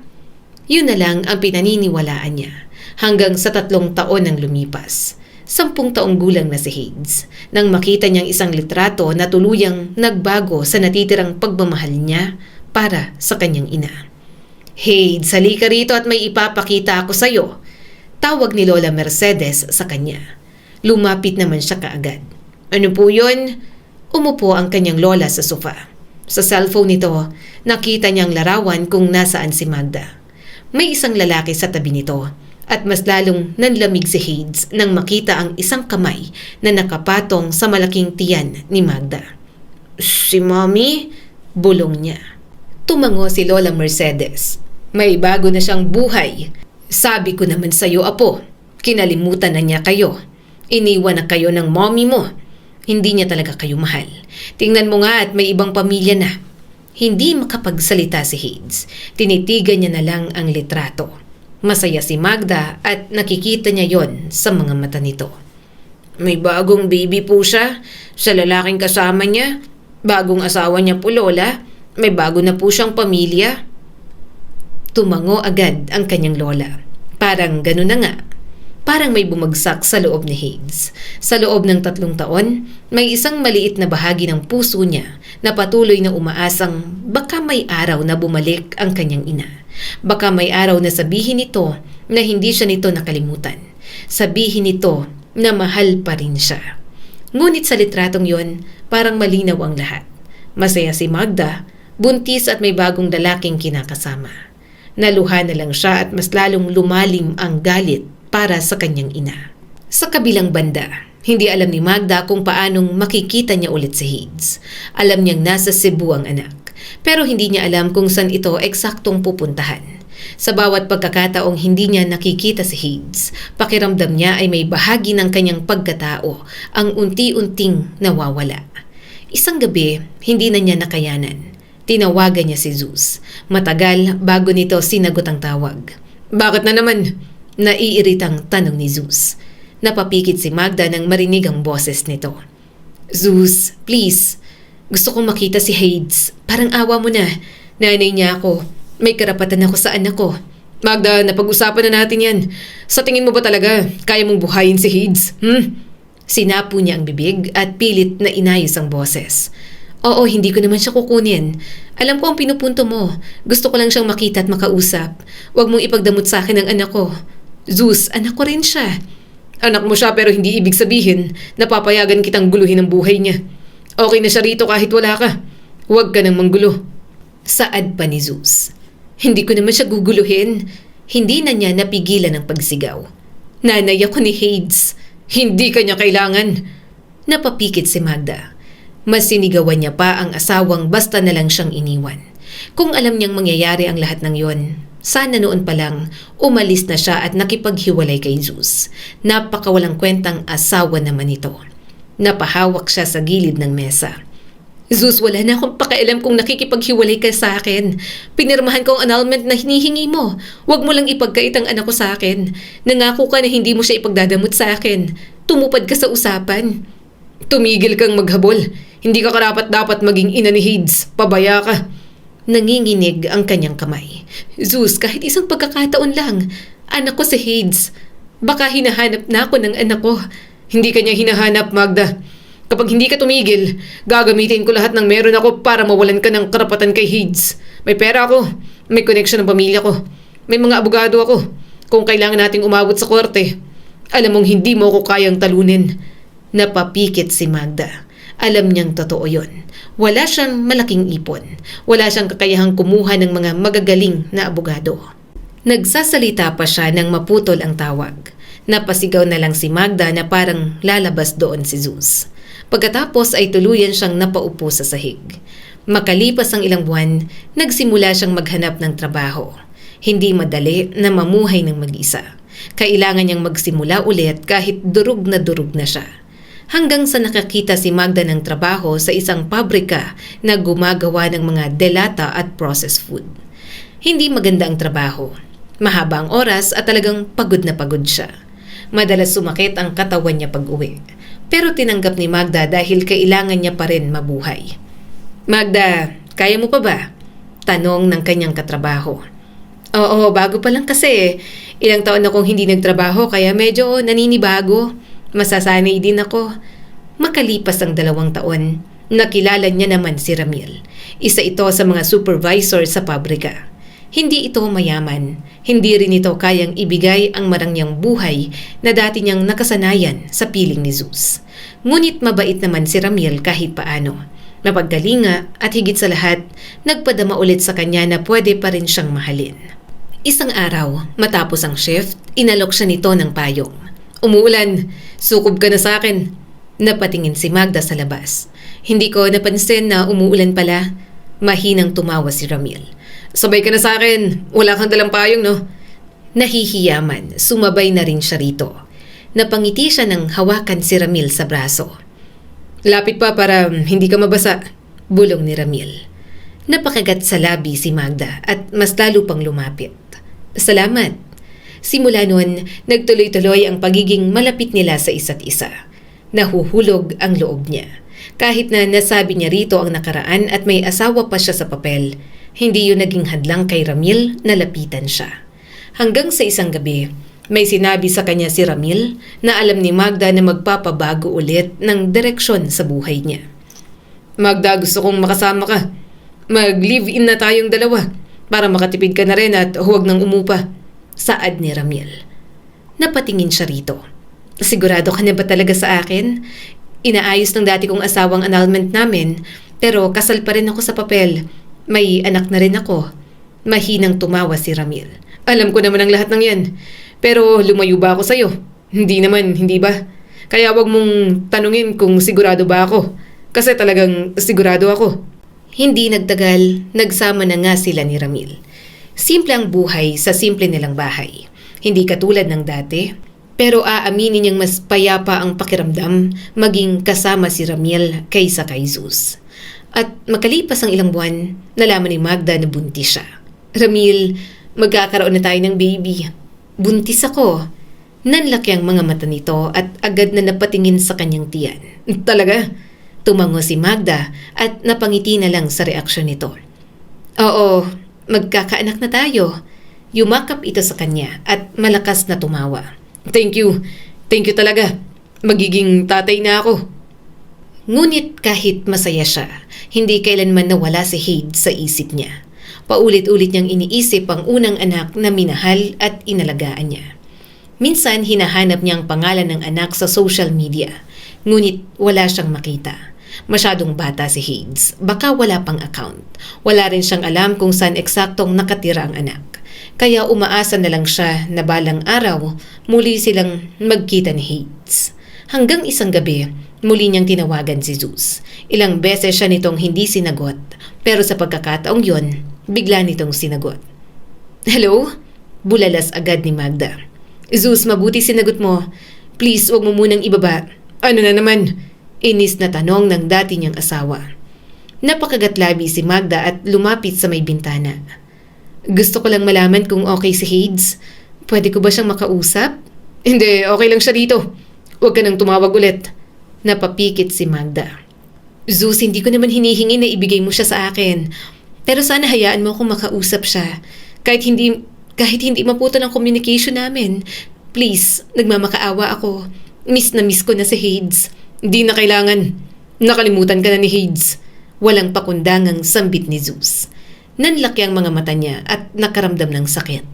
Yun na lang ang pinaniniwalaan niya hanggang sa 3 taon nang lumipas. 10 taong gulang na si Hades nang makita niyang isang litrato na tuluyang nagbago sa natitirang pagmamahal niya para sa kanyang ina. "Hades, halika rito at may ipapakita ako sa'yo." Tawag ni Lola Mercedes sa kanya. Lumapit naman siya kaagad. "Ano po yun?" Umupo ang kanyang lola sa sofa. Sa cellphone nito, nakita niyang larawan kung nasaan si Magda. May isang lalaki sa tabi nito at mas lalong nanlamig si Hades nang makita ang isang kamay na nakapatong sa malaking tiyan ni Magda. "Si Mommy?" bulong niya. Tumango si Lola Mercedes. "May bago na siyang buhay. Sabi ko naman sa'yo, apo, kinalimutan na niya kayo. Iniwan na kayo ng mommy mo. Hindi niya talaga kayo mahal. Tingnan mo nga at may ibang pamilya na." Hindi makapagsalita si Hades. Tinitigan niya na lang ang litrato. Masaya si Magda at nakikita niya yon sa mga mata nito. "May bagong baby po siya sa lalaking kasama niya. Bagong asawa niya po, Lola. May bago na po siyang pamilya." Tumango agad ang kanyang lola. Parang ganun na nga. Parang may bumagsak sa loob ni Hades. Sa loob ng 3 taon, may isang maliit na bahagi ng puso niya na patuloy na umaasang baka may araw na bumalik ang kanyang ina. Baka may araw na sabihin nito na hindi siya nito nakalimutan. Sabihin nito na mahal pa rin siya. Ngunit sa litratong yon, parang malinaw ang lahat. Masaya si Magda, buntis at may bagong lalaking kinakasama. Naluha na lang siya at mas lalong lumalim ang galit para sa kanyang ina. Sa kabilang banda, hindi alam ni Magda kung paanong makikita niya ulit si Hades. Alam niyang nasa Cebu ang anak, pero hindi niya alam kung saan ito eksaktong pupuntahan. Sa bawat pagkakataong hindi niya nakikita si Hades, pakiramdam niya ay may bahagi ng kanyang pagkatao ang unti-unting nawawala. Isang gabi, hindi na niya nakayanan. Tinawagan niya si Zeus. Matagal bago nito sinagot ang tawag. "Bakit na naman?" Naiiritang tanong ni Zeus. Napapikit si Magda nang marinig ang boses nito. "Zeus, please. Gusto kong makita si Hades. Parang awa mo na. Nanay niya ako. May karapatan ako sa anak ko." "Magda, napag-usapan na natin yan. Sa tingin mo ba talaga kaya mong buhayin si Hades? Sinapo niya ang bibig at pilit na inayos ang boses. "Oo, hindi ko naman siya kukunin. Alam ko ang pinupunto mo. Gusto ko lang siyang makita at makausap. Huwag mong ipagdamot sa akin ang anak ko. Zeus, anak ko rin siya." "Anak mo siya pero hindi ibig sabihin na papayagan kitang guluhin ang buhay niya. Okay na siya rito kahit wala ka. Huwag ka nang manggulo." Saad pa ni Zeus. "Hindi ko naman siya guguluhin." Hindi na niya napigilan ang pagsigaw. "Nanay ako ni Hades. Hindi ka niya kailangan." Napapikit si Magda. Mas sinigawan niya pa ang asawang basta na lang siyang iniwan. Kung alam niyang mangyayari ang lahat ng yon, Sana noon pa lang, umalis na siya at nakipaghiwalay kay Zeus. Napakawalang kwentang asawa naman ito. Napahawak siya sa gilid ng mesa. Zeus, wala na akong pakialam kung nakikipaghiwalay ka sa akin. Pinirmahan ko ang annulment na hinihingi mo. Huwag mo lang ipagkait ang anak ko sa akin. Nangako ka na hindi mo siya ipagdadamot sa akin. Tumupad ka sa usapan. Tumigil kang maghabol. Hindi ka karapat-dapat maging ina ni Hades. Pabaya ka. Nanginginig ang kanyang kamay. Zeus, kahit isang pagkakataon lang. Anak ko si Hades. Baka hinahanap na ako ng anak ko. Hindi ka niya hinahanap, Magda. Kapag hindi ka tumigil, gagamitin ko lahat ng meron ako para mawalan ka ng karapatan kay Hades. May pera ako. May connection ng pamilya ko. May mga abogado ako. Kung kailangan nating umabot sa korte, alam mong hindi mo ako kayang talunin. Napapikit si Magda. Alam niyang totoo yon. Wala siyang malaking ipon. Wala siyang kakayahang kumuha ng mga magagaling na abogado. Nagsasalita pa siya nang maputol ang tawag. Napasigaw na lang si Magda na parang lalabas doon si Zeus. Pagkatapos ay tuluyan siyang napaupo sa sahig. Makalipas ang ilang buwan, nagsimula siyang maghanap ng trabaho. Hindi madali na mamuhay ng mag-isa. Kailangan niyang magsimula ulit kahit durug na siya. Hanggang sa nakakita si Magda ng trabaho sa isang pabrika na gumagawa ng mga delata at processed food. Hindi maganda ang trabaho. Mahaba ang oras at talagang pagod na pagod siya. Madalas sumakit ang katawan niya pag-uwi. Pero tinanggap ni Magda dahil kailangan niya pa rin mabuhay. Magda, kaya mo pa ba? Tanong ng kanyang katrabaho. Oo, bago pa lang kasi. Ilang taon akong hindi nagtrabaho kaya medyo naninibago. Masasanay din ako. Makalipas ang 2 taon, nakilala niya naman si Ramil. Isa ito sa mga supervisor sa pabrika. Hindi ito mayaman. Hindi rin ito kayang ibigay ang marangyang buhay na dati niyang nakasanayan sa piling ni Zeus. Ngunit mabait naman si Ramil kahit paano. Mapaggalinga at higit sa lahat, nagpadama ulit sa kanya na pwede pa rin siyang mahalin. Isang araw, matapos ang shift, inalok siya nito ng payong. Umuulan, sukob ka na sa akin. Napatingin si Magda sa labas. Hindi ko napansin na umuulan pala. Mahinang tumawa si Ramil. Sabay ka na sa akin, wala kang dalang payong, no? Nahihiyaman, sumabay na rin siya rito. Napangiti siya nang hawakan si Ramil sa braso. Lapit pa para hindi ka mabasa, bulong ni Ramil. Napakagat sa labi si Magda at mas lalo pang lumapit. Salamat. Simula noon, nagtuloy-tuloy ang pagiging malapit nila sa isa't isa. Nahuhulog ang loob niya. Kahit na nasabi niya rito ang nakaraan at may asawa pa siya sa papel, hindi yun naging hadlang kay Ramil na lapitan siya. Hanggang sa isang gabi, may sinabi sa kanya si Ramil na alam ni Magda na magpapabago ulit ng direksyon sa buhay niya. Magda, gusto kong makasama ka. Mag-live-in na tayong dalawa para makatipid ka na rin at huwag nang umupa. Saad ni Ramil. Napatingin siya rito. Sigurado ka na ba talaga sa akin? Inaayos ng dati kong asawang annulment namin, pero kasal pa rin ako sa papel. May anak na rin ako. Mahinang tumawa si Ramil. Alam ko naman ang lahat ng yan. Pero lumayo ba ako sa'yo? Hindi naman, hindi ba? Kaya wag mong tanungin kung sigurado ba ako. Kasi talagang sigurado ako. Hindi nagtagal, nagsama na nga sila ni Ramil. Simple ang buhay sa simple nilang bahay. Hindi katulad ng dati. Pero aaminin niyang mas payapa ang pakiramdam maging kasama si Ramil kaysa kay Zeus. At makalipas ang ilang buwan, nalaman ni Magda na buntis siya. Ramil, magkakaroon na tayo ng baby. Buntis ako. Nanlaki ang mga mata nito at agad na napatingin sa kanyang tiyan. Talaga? Tumango si Magda at napangiti na lang sa reaksyon nito. Oo, magkakaanak na tayo. Yumakap ito sa kanya at malakas na tumawa. Thank you. Thank you talaga. Magiging tatay na ako. Ngunit kahit masaya siya, hindi kailanman nawala si Hades sa isip niya. Paulit-ulit niyang iniisip ang unang anak na minahal at inalagaan niya. Minsan hinahanap niya ang pangalan ng anak sa social media, ngunit wala siyang makita. Masyadong bata si Hades, baka wala pang account. Wala rin siyang alam kung saan eksaktong nakatira ang anak. Kaya umaasa na lang siya na balang araw muli silang magkita ni Hades. Hanggang isang gabi, muli niyang tinawagan si Zeus. Ilang beses siya nitong hindi sinagot, pero sa pagkakataong yon, bigla nitong sinagot. Hello? Bulalas agad ni Magda. Zeus, mabuti sinagot mo. Please, wag mo munang ibaba. Ano na naman? Inis na tanong ng dati niyang asawa. Napakagatlabi si Magda at lumapit sa may bintana. Gusto ko lang malaman kung okay si Hades. Pwede ko ba siyang makausap? Hindi, okay lang siya dito. Huwag ka nang tumawag ulit. Napapikit si Magda. Zeus, hindi ko naman hinihingi na ibigay mo siya sa akin. Pero sana hayaan mo akong makausap siya. Kahit hindi maputo ng communication namin. Please, nagmamakaawa ako. Miss na miss ko na si Hades. Hindi na kailangan. Nakalimutan ka na ni Hades. Walang pakundangang sambit ni Zeus. Nanlaki ang mga mata niya at nakaramdam ng sakit.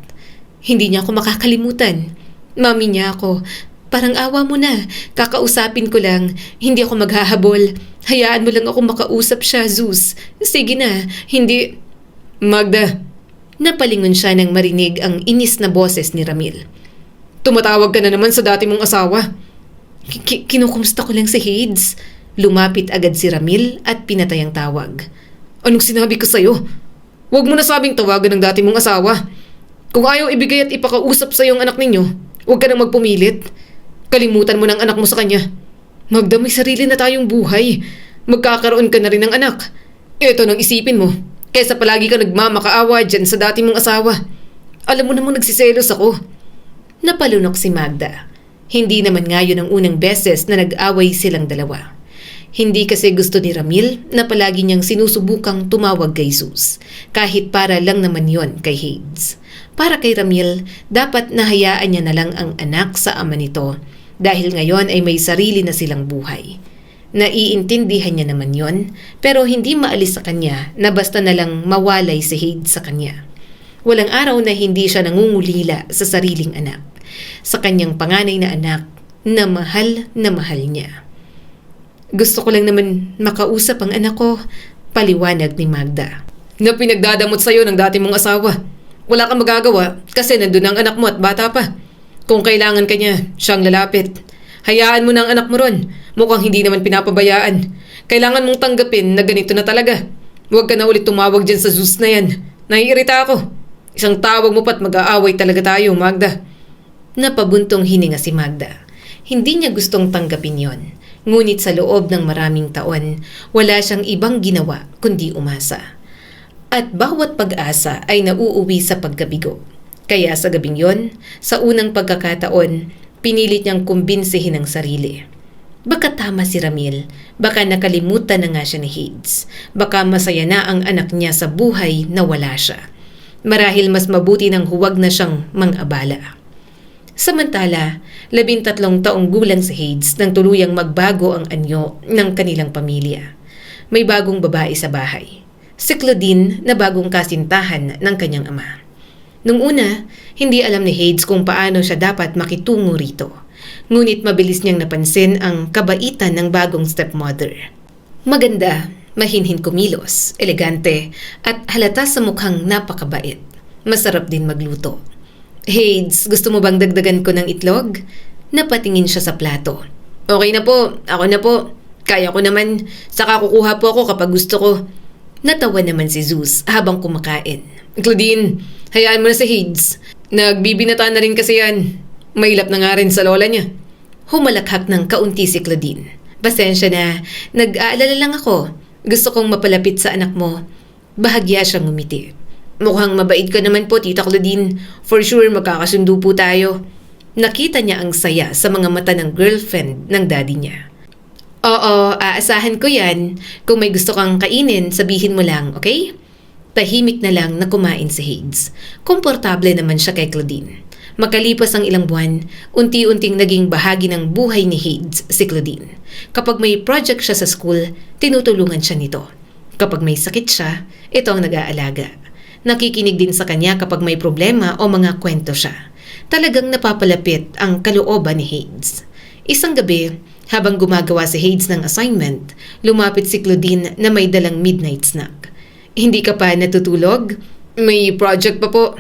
Hindi niya ako makakalimutan. Mami niya ako. Parang awa mo na. Kakausapin ko lang. Hindi ako maghahabol. Hayaan mo lang ako makausap siya, Zeus. Sige na. Hindi... Magda. Napalingon siya nang marinig ang inis na boses ni Ramil. Tumatawag ka na naman sa dati mong asawa. Kinukumusta ko lang si Hades. Lumapit agad si Ramil at pinatay ang tawag. Anong sinabi ko sa'yo? Huwag mo na sabing tawagan ng dati mong asawa. Kung ayaw ibigay at ipakausap sa'yo ang anak ninyo, huwag ka nang magpumilit. Kalimutan mo ng anak mo sa kanya. Magda, may sarili na tayong buhay. Magkakaroon ka na rin ng anak. Ito nang isipin mo. Kesa palagi ka nagmamakaawa dyan sa dati mong asawa. Alam mo namang nagsiselos ako. Napalunok si Magda. Hindi naman nga yun ang unang beses na nag-away silang dalawa. Hindi kasi gusto ni Ramil na palagi niyang sinusubukang tumawag kay Zeus. Kahit para lang naman yon kay Hades. Para kay Ramil, dapat nahayaan niya na lang ang anak sa ama nito. Dahil ngayon ay may sarili na silang buhay. Naiintindihan niya naman yon, pero hindi maalis sa kanya na basta na lang mawalay si Hades sa kanya. Walang araw na hindi siya nangungulila sa sariling anak. Sa kanyang panganay na anak na mahal niya. Gusto ko lang naman makausap ang anak ko, paliwanag ni Magda. Na pinagdadamot sa'yo ng dati mong asawa. Wala kang magagawa kasi nandun ang anak mo at bata pa. Kung kailangan ka niya, siyang lalapit. Hayaan mo na ang anak mo ron. Mukhang hindi naman pinapabayaan. Kailangan mong tanggapin na ganito na talaga. Huwag ka na ulit tumawag dyan sa Zeus na yan. Naiirita ako. Isang tawag mo pa't mag-aaway talaga tayo, Magda. Napabuntong hininga si Magda. Hindi niya gustong tanggapin yon. Ngunit sa loob ng maraming taon, wala siyang ibang ginawa kundi umasa. At bawat pag-asa ay nauuwi sa pagkabigo. Kaya sa gabing yon, sa unang pagkakataon, pinilit niyang kumbinsihin ang sarili. Baka tama si Ramil, baka nakalimutan na nga siya ni Hades, baka masaya na ang anak niya sa buhay na wala siya. Marahil mas mabuti nang huwag na siyang mang-abala. Samantala, 13 taong gulang si Hades nang tuluyang magbago ang anyo ng kanilang pamilya. May bagong babae sa bahay. Si Claudine na bagong kasintahan ng kanyang ama. Nung una, hindi alam ni Hades kung paano siya dapat makitungo rito. Ngunit mabilis niyang napansin ang kabaitan ng bagong stepmother. Maganda, mahinhin kumilos, elegante, at halata sa mukhang napakabait. Masarap din magluto. Hades, gusto mo bang dagdagan ko ng itlog? Napatingin siya sa plato. Okay na po, ako na po. Kaya ko naman, saka kukuha po ako kapag gusto ko. Natawa naman si Zeus habang kumakain. Claudine, hayaan mo na si Hades. Nagbibinata na rin kasi yan. Mailap na nga rin sa lola niya. Humalakhak ng kaunti si Claudine. Pasensya na, nag-aalala lang ako. Gusto kong mapalapit sa anak mo. Bahagya siyang ngumiti. Mukhang mabait ka naman po, Tita Claudine. For sure, magkakasundo po tayo. Nakita niya ang saya sa mga mata ng girlfriend ng daddy niya. Oo, aasahan ko yan. Kung may gusto kang kainin, sabihin mo lang, okay? Tahimik na lang na kumain si Hades. Komportable naman siya kay Claudine. Makalipas ang ilang buwan, unti-unting naging bahagi ng buhay ni Hades si Claudine. Kapag may project siya sa school, tinutulungan siya nito. Kapag may sakit siya, ito ang nag-aalaga. Nakikinig din sa kanya kapag may problema o mga kwento siya. Talagang napapalapit ang kalooban ni Hades. Isang gabi, habang gumagawa si Hades ng assignment, lumapit si Claudine na may dalang midnight snack. Hindi ka pa natutulog? May project pa po.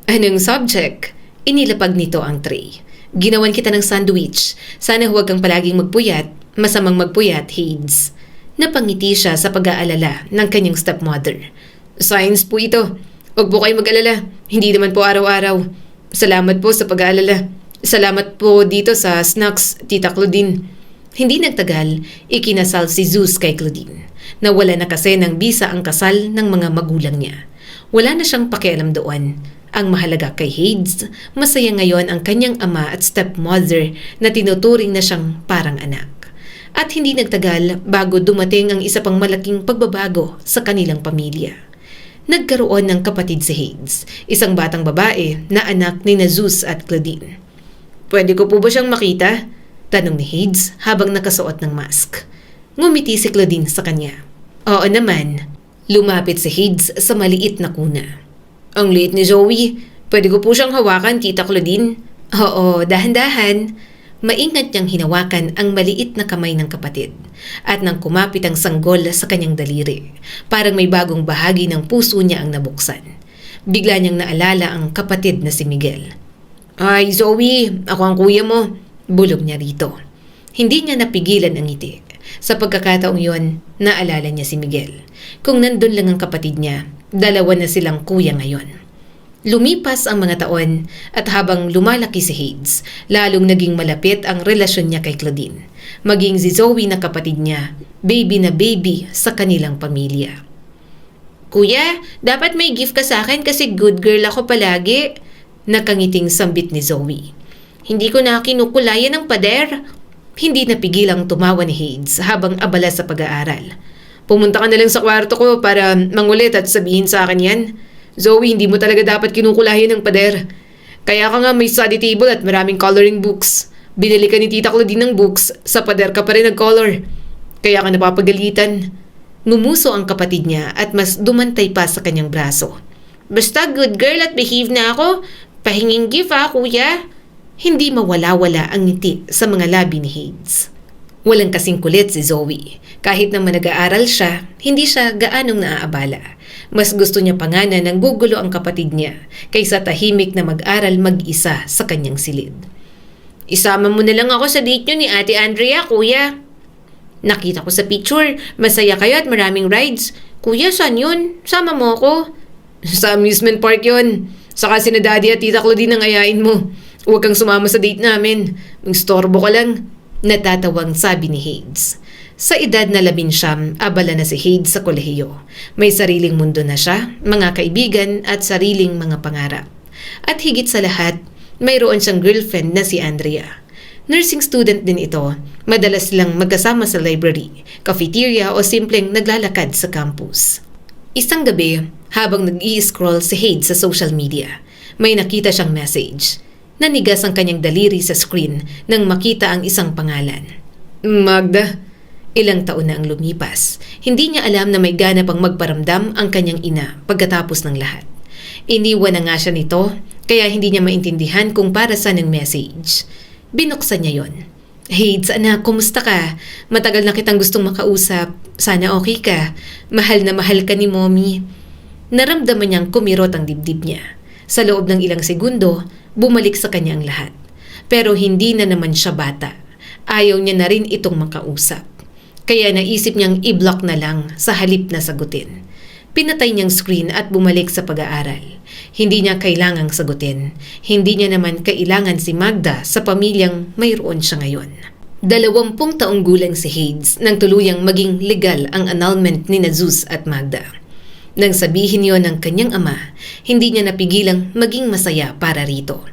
Anong subject? Inilapag nito ang tray. Ginawan kita ng sandwich. Sana huwag kang palaging magpuyat. Masamang magpuyat, Hades. Napangiti siya sa pag-aalala ng kanyang stepmother. Science po ito. Huwag po kayo mag-alala. Hindi naman po araw-araw. Salamat po sa pag-aalala. Salamat po dito sa snacks, Tita Claudine. Hindi nagtagal, ikinasal si Zeus kay Claudine. Nawala na kasi ng bisa ang kasal ng mga magulang niya. Wala na siyang pakialam doon. Ang mahalaga kay Hades, masaya ngayon ang kanyang ama at stepmother na tinuturing na siyang parang anak. At hindi nagtagal bago dumating ang isa pang malaking pagbabago sa kanilang pamilya. Nagkaroon ng kapatid si Hades, isang batang babae na anak ni Zeus at Claudine. Pwede ko po ba siyang makita? Tanong ni Hades habang nakasuot ng mask. Ngumiti si Claudine sa kanya. Oo naman. Lumapit si Hades sa maliit na kuna. Ang liit ni Zoe. Pwede ko po siyang hawakan, Tita Claudine? Oo, dahan-dahan. Maingat niyang hinawakan ang maliit na kamay ng kapatid at nang kumapit ang sanggol sa kanyang daliri, parang may bagong bahagi ng puso niya ang nabuksan. Bigla niyang naalala ang kapatid na si Miguel. Ay, Zoe, ako ang kuya mo. Bulog niya rito. Hindi niya napigilan ang ngiti. Sa pagkakataong yon, naalala niya si Miguel. Kung nandun lang ang kapatid niya, dalawa na silang kuya ngayon. Lumipas ang mga taon at habang lumalaki si Hades, lalong naging malapit ang relasyon niya kay Claudine. Maging si Zoe na kapatid niya, baby na baby sa kanilang pamilya. Kuya, dapat may gift ka sa akin kasi good girl ako palagi. Nakangiting sambit ni Zoe. Hindi ko na kinukulayan ng pader. Hindi napigilang tumawa ni Hades habang abala sa pag-aaral. Pumunta ka na lang sa kwarto ko para mangulit at sabihin sa akin yan. Zoe, hindi mo talaga dapat kinukulayan ng pader. Kaya ka nga may study table at maraming coloring books. Binili ka ni Tita Claudine ng books, sa pader ka pa rin nag-color. Kaya ka napapagalitan. Numuso ang kapatid niya at mas dumantay pa sa kanyang braso. Basta good girl at behave na ako. Pahinging gift kuya. Hindi mawala-wala ang ngiti sa mga labi ni Hades. Walang kasing kulit si Zoe. Kahit naman nag-aaral siya, hindi siya gaanong naaabala. Mas gusto niya pa nga na nanggugulo ang kapatid niya kaysa tahimik na mag-aral mag-isa sa kanyang silid. Isama mo na lang ako sa date nyo ni Ate Andrea, kuya. Nakita ko sa picture, masaya kayo at maraming rides. Kuya, saan yun? Sama mo ako. Sa amusement park yun. Saka sina Daddy at Tita Claudine ang ayain mo. Huwag kang sumama sa date namin. Magstorbo ka lang. Natatawang sabi ni Hades. Sa edad na 19, abala na si Hades sa kolehiyo. May sariling mundo na siya, mga kaibigan at sariling mga pangarap. At higit sa lahat, mayroon siyang girlfriend na si Andrea. Nursing student din ito. Madalas silang magkasama sa library, cafeteria o simpleng naglalakad sa campus. Isang gabi, habang nag-i-scroll si Hades sa social media, may nakita siyang message. Nanigas ang kanyang daliri sa screen nang makita ang isang pangalan. Magda. Ilang taon na ang lumipas. Hindi niya alam na may gana pang magparamdam ang kanyang ina pagkatapos ng lahat. Iniwan na nga siya nito, kaya hindi niya maintindihan kung para saan ang message. Binuksan niya yon. Hades, anak, kumusta ka? Matagal na kitang gustong makausap. Sana okay ka. Mahal na mahal ka ni mommy. Naramdaman niyang kumirot ang dibdib niya. Sa loob ng ilang segundo, bumalik sa kanya ang lahat. Pero hindi na naman siya bata. Ayaw niya na rin itong makausap. Kaya naisip niyang i-block na lang sa halip na sagutin. Pinatay niyang screen at bumalik sa pag-aaral. Hindi niya kailangang sagutin. Hindi niya naman kailangan si Magda sa pamilyang mayroon siya ngayon. 20 taong gulang si Hades nang tuluyang maging legal ang annulment ni Zeus at Magda. Nang sabihin yon ng kanyang ama, hindi niya napigilang maging masaya para rito.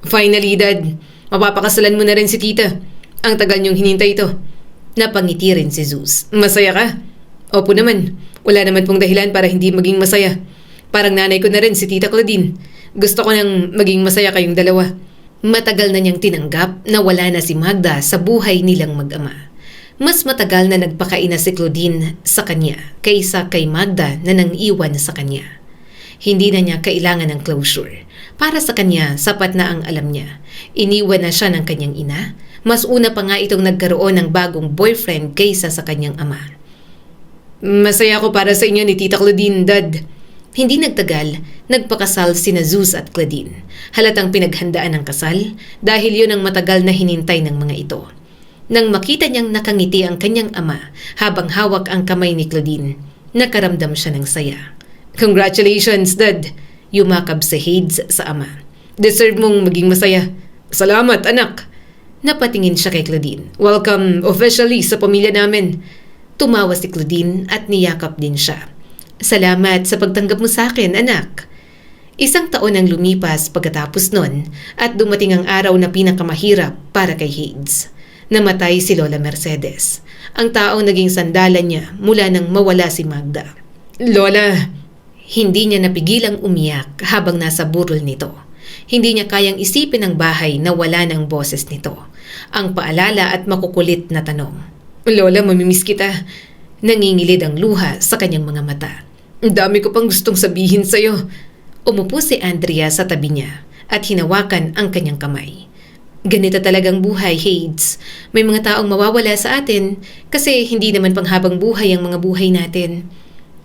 Finally, Dad, mapapakasalan mo na rin si Tita. Ang tagal niyong hinintay ito. Napangiti rin si Zeus. Masaya ka? Opo naman. Wala naman pong dahilan para hindi maging masaya. Parang nanay ko na rin si Tita Claudine. Gusto ko nang maging masaya kayong dalawa. Matagal na niyang tinanggap na wala na si Magda sa buhay nilang mag-ama. Mas matagal na nagpakaina si Claudine sa kanya kaysa kay Magda na nang-iwan sa kanya. Hindi na niya kailangan ng closure. Para sa kanya, sapat na ang alam niya. Iniwan na siya ng kanyang ina. Mas una pa nga itong nagkaroon ng bagong boyfriend kaysa sa kanyang ama. Masaya ako para sa inyo ni Tita Claudine, Dad. Hindi nagtagal, nagpakasal sina Zeus at Claudine. Halatang pinaghandaan ng kasal dahil yun ang matagal na hinintay ng mga ito. Nang makita niyang nakangiti ang kanyang ama habang hawak ang kamay ni Claudine, nakaramdam siya ng saya. Congratulations, Dad! Yumakab si Hades sa ama. Deserve mong maging masaya. Salamat, anak. Napatingin siya kay Claudine. Welcome officially sa pamilya namin. Tumawa si Claudine at niyakap din siya. Salamat sa pagtanggap mo sa akin, anak. Isang taon ang lumipas pagkatapos nun at dumating ang araw na pinakamahirap para kay Hades. Namatay si Lola Mercedes, ang taong naging sandalan niya mula nang mawala si Magda. Lola, Hindi niya napigilang umiyak habang nasa burol nito. Hindi niya kayang isipin ang bahay na wala ng boses nito. Ang paalala at makukulit na tanong. Lola, mamimiss kita. Nangingilid ang luha sa kanyang mga mata. Ang dami ko pang gustong sabihin sa'yo. Umupo si Andrea sa tabi niya at hinawakan ang kanyang kamay. Ganito talagang buhay, Hades. May mga taong mawawala sa atin kasi hindi naman panghabang buhay ang mga buhay natin.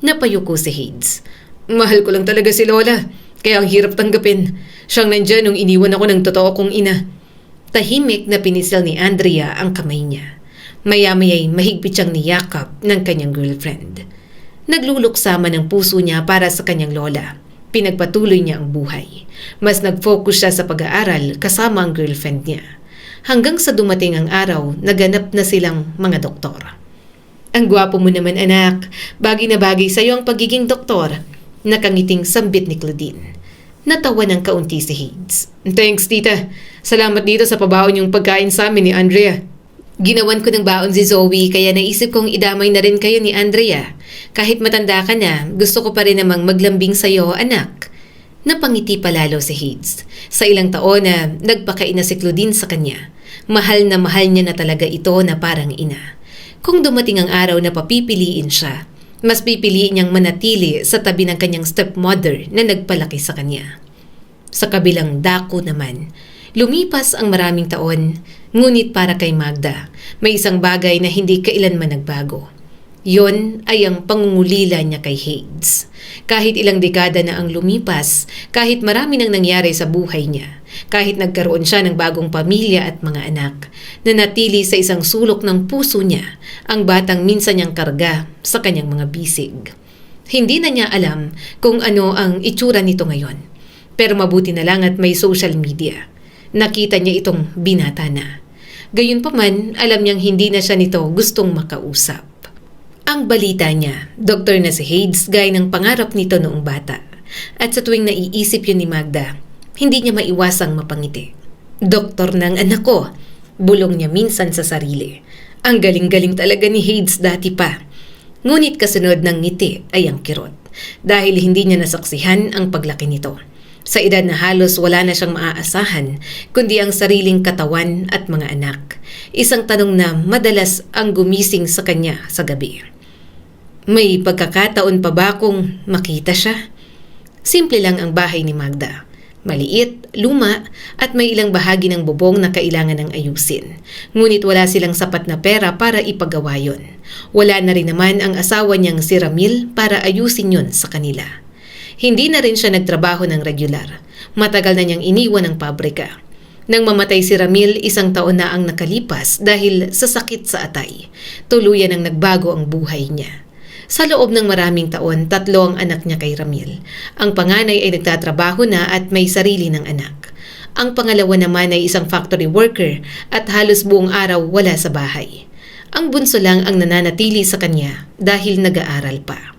Napayuko si Hades. Mahal ko lang talaga si Lola. Kaya ang hirap tanggapin. Siyang nandyan nung iniwan ako ng totoo kong ina. Tahimik na pinisil ni Andrea ang kamay niya. Maya-maya'y mahigpit siyang niyakap ng kanyang girlfriend. Nagluluksama ng puso niya para sa kanyang lola. Pinagpatuloy niya ang buhay. Mas nag-focus siya sa pag-aaral kasama ang girlfriend niya. Hanggang sa dumating ang araw, naganap na silang mga doktor. Ang gwapo mo naman, anak. Bagay na bagay sa'yo ang pagiging doktor. Nakangiting sambit ni Claudine. Natawa ng kaunti si Hades. Thanks, tita. Salamat dito sa pabaon yung pagkain sa amin ni Andrea. Ginawan ko ng baon si Zoe kaya naisip kong idamay na rin kayo ni Andrea. Kahit matanda ka na, gusto ko pa rin namang maglambing sa'yo, anak. Napangiti palalo si Hades. Sa ilang taon na nagpakaina si Claudine sa kanya, mahal na mahal niya na talaga ito na parang ina. Kung dumating ang araw na papipiliin siya, mas pipiliin niyang manatili sa tabi ng kanyang stepmother na nagpalaki sa kanya. Sa kabilang dako naman, lumipas ang maraming taon, ngunit para kay Magda, may isang bagay na hindi kailanman nagbago. Yon ay ang pangungulila niya kay Hades. Kahit ilang dekada na ang lumipas, kahit marami nang nangyari sa buhay niya, kahit nagkaroon siya ng bagong pamilya at mga anak, nanatili sa isang sulok ng puso niya ang batang minsan niyang karga sa kanyang mga bisig. Hindi na niya alam kung ano ang itsura nito ngayon. Pero mabuti na lang at may social media. Nakita niya itong binata na. Gayunpaman, alam niyang hindi na siya nito gustong makausap. Ang balita niya, doktor na si Hades gaya ng pangarap nito noong bata. At sa tuwing naiisip yun ni Magda, hindi niya maiwasang mapangiti. Doktor ng anak ko, bulong niya minsan sa sarili. Ang galing-galing talaga ni Hades dati pa. Ngunit kasunod ng ngiti ay ang kirot dahil hindi niya nasaksihan ang paglaki nito. Sa edad na halos wala na siyang maaasahan kundi ang sariling katawan at mga anak. Isang tanong na madalas ang gumising sa kanya sa gabi. May pagkakataon pa ba kung makita siya? Simple lang ang bahay ni Magda. Maliit, luma, at may ilang bahagi ng bubong na kailangan ng ayusin. Ngunit wala silang sapat na pera para ipagawa yon. Wala na rin naman ang asawa niyang si Ramil para ayusin yon sa kanila. Hindi na rin siya nagtrabaho ng regular. Matagal na niyang iniwan ang pabrika. Nang mamatay si Ramil, 1 taon na ang nakalipas dahil sa sakit sa atay. Tuluyan ang nagbago ang buhay niya. Sa loob ng maraming taon, 3 ang anak niya kay Ramil. Ang panganay ay nagtatrabaho na at may sarili ng anak. Ang pangalawa naman ay isang factory worker at halos buong araw wala sa bahay. Ang bunso lang ang nananatili sa kanya dahil nag-aaral pa.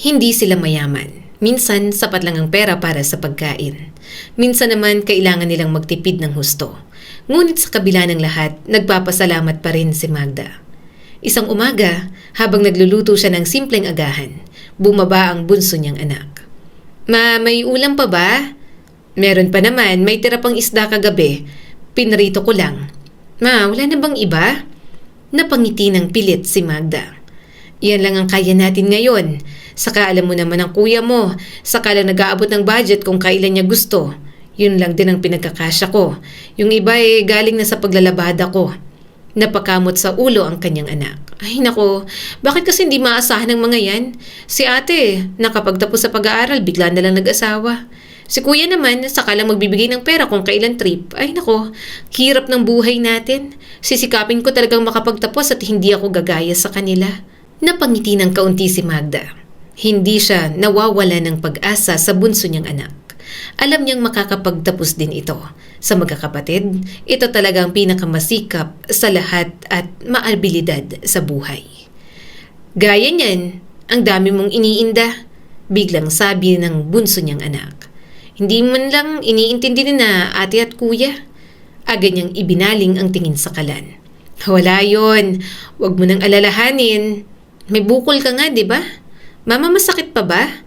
Hindi sila mayaman. Minsan, sapat lang ang pera para sa pagkain. Minsan naman, kailangan nilang magtipid ng husto. Ngunit sa kabila ng lahat, nagpapasalamat pa rin si Magda. Isang umaga, habang nagluluto siya ng simpleng agahan, bumaba ang bunso niyang anak. Ma, may ulam pa ba? Meron pa naman, may tira pang isda kagabi. Pinrito ko lang. Ma, wala na bang iba? Napangiti ng pilit si Magda. Yan lang ang kaya natin ngayon. Saka alam mo naman ang kuya mo. Saka lang nag-aabot ng budget kung kailan niya gusto. Yun lang din ang pinagkakasya ko. Yung iba galing na sa paglalabada ko. Napakamot sa ulo ang kanyang anak. Ay nako, bakit kasi hindi maasahan ng mga yan? Si ate, nakapagtapos sa pag-aaral, bigla na lang nag-asawa. Si kuya naman, saka lang magbibigay ng pera kung kailan trip. Ay nako, hirap ng buhay natin. Sisikapin ko talagang makapagtapos at hindi ako gagaya sa kanila. Napangiti ng kaunti si Magda. Hindi siya nawawala ng pag-asa sa bunso niyang anak. Alam niyang makakapagtapos din ito. Sa magkakapatid, ito talagang pinakamasikap sa lahat at maabilidad sa buhay. Gaya niyan, ang dami mong iniinda, biglang sabi ng bunso niyang anak. Hindi man lang iniintindi na ate at kuya. Agad niyang ibinaling ang tingin sa kalan. Wala yon, wag mo nang alalahanin. May bukol ka nga, di ba? Mama, masakit pa ba?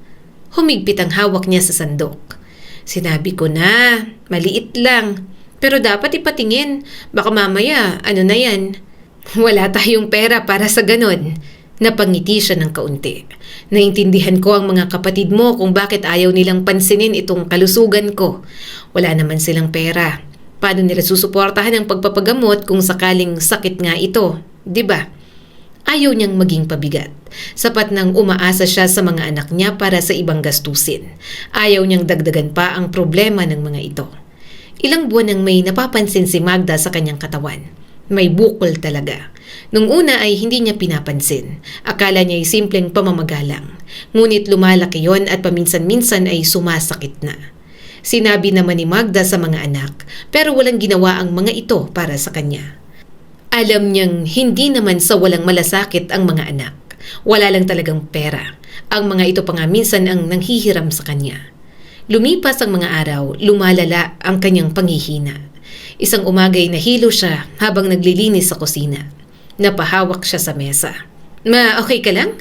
Humigpit ang hawak niya sa sandok. Sinabi ko na, maliit lang. Pero dapat ipatingin. Baka mamaya, ano na yan? Wala tayong pera para sa ganon. Napangiti siya ng kaunti. Naintindihan ko ang mga kapatid mo kung bakit ayaw nilang pansinin itong kalusugan ko. Wala naman silang pera. Paano nila susuportahan ang pagpapagamot kung sakaling sakit nga ito? 'Di ba? Ayaw niyang maging pabigat. Sapat nang umaasa siya sa mga anak niya para sa ibang gastusin. Ayaw niyang dagdagan pa ang problema ng mga ito. Ilang buwan nang may napapansin si Magda sa kanyang katawan. May bukol talaga. Nung una ay hindi niya pinapansin. Akala niya ay simpleng pamamagalang. Ngunit lumalaki yon at paminsan-minsan ay sumasakit na. Sinabi naman ni Magda sa mga anak, pero walang ginawa ang mga ito para sa kanya. Alam niyang hindi naman sa walang malasakit ang mga anak. Wala lang talagang pera. Ang mga ito pa nga minsan ang nanghihiram sa kanya. Lumipas ang mga araw, lumalala ang kanyang panghihina. Isang umagay nahilo siya habang naglilinis sa kusina. Napahawak siya sa mesa. Ma, okay ka lang?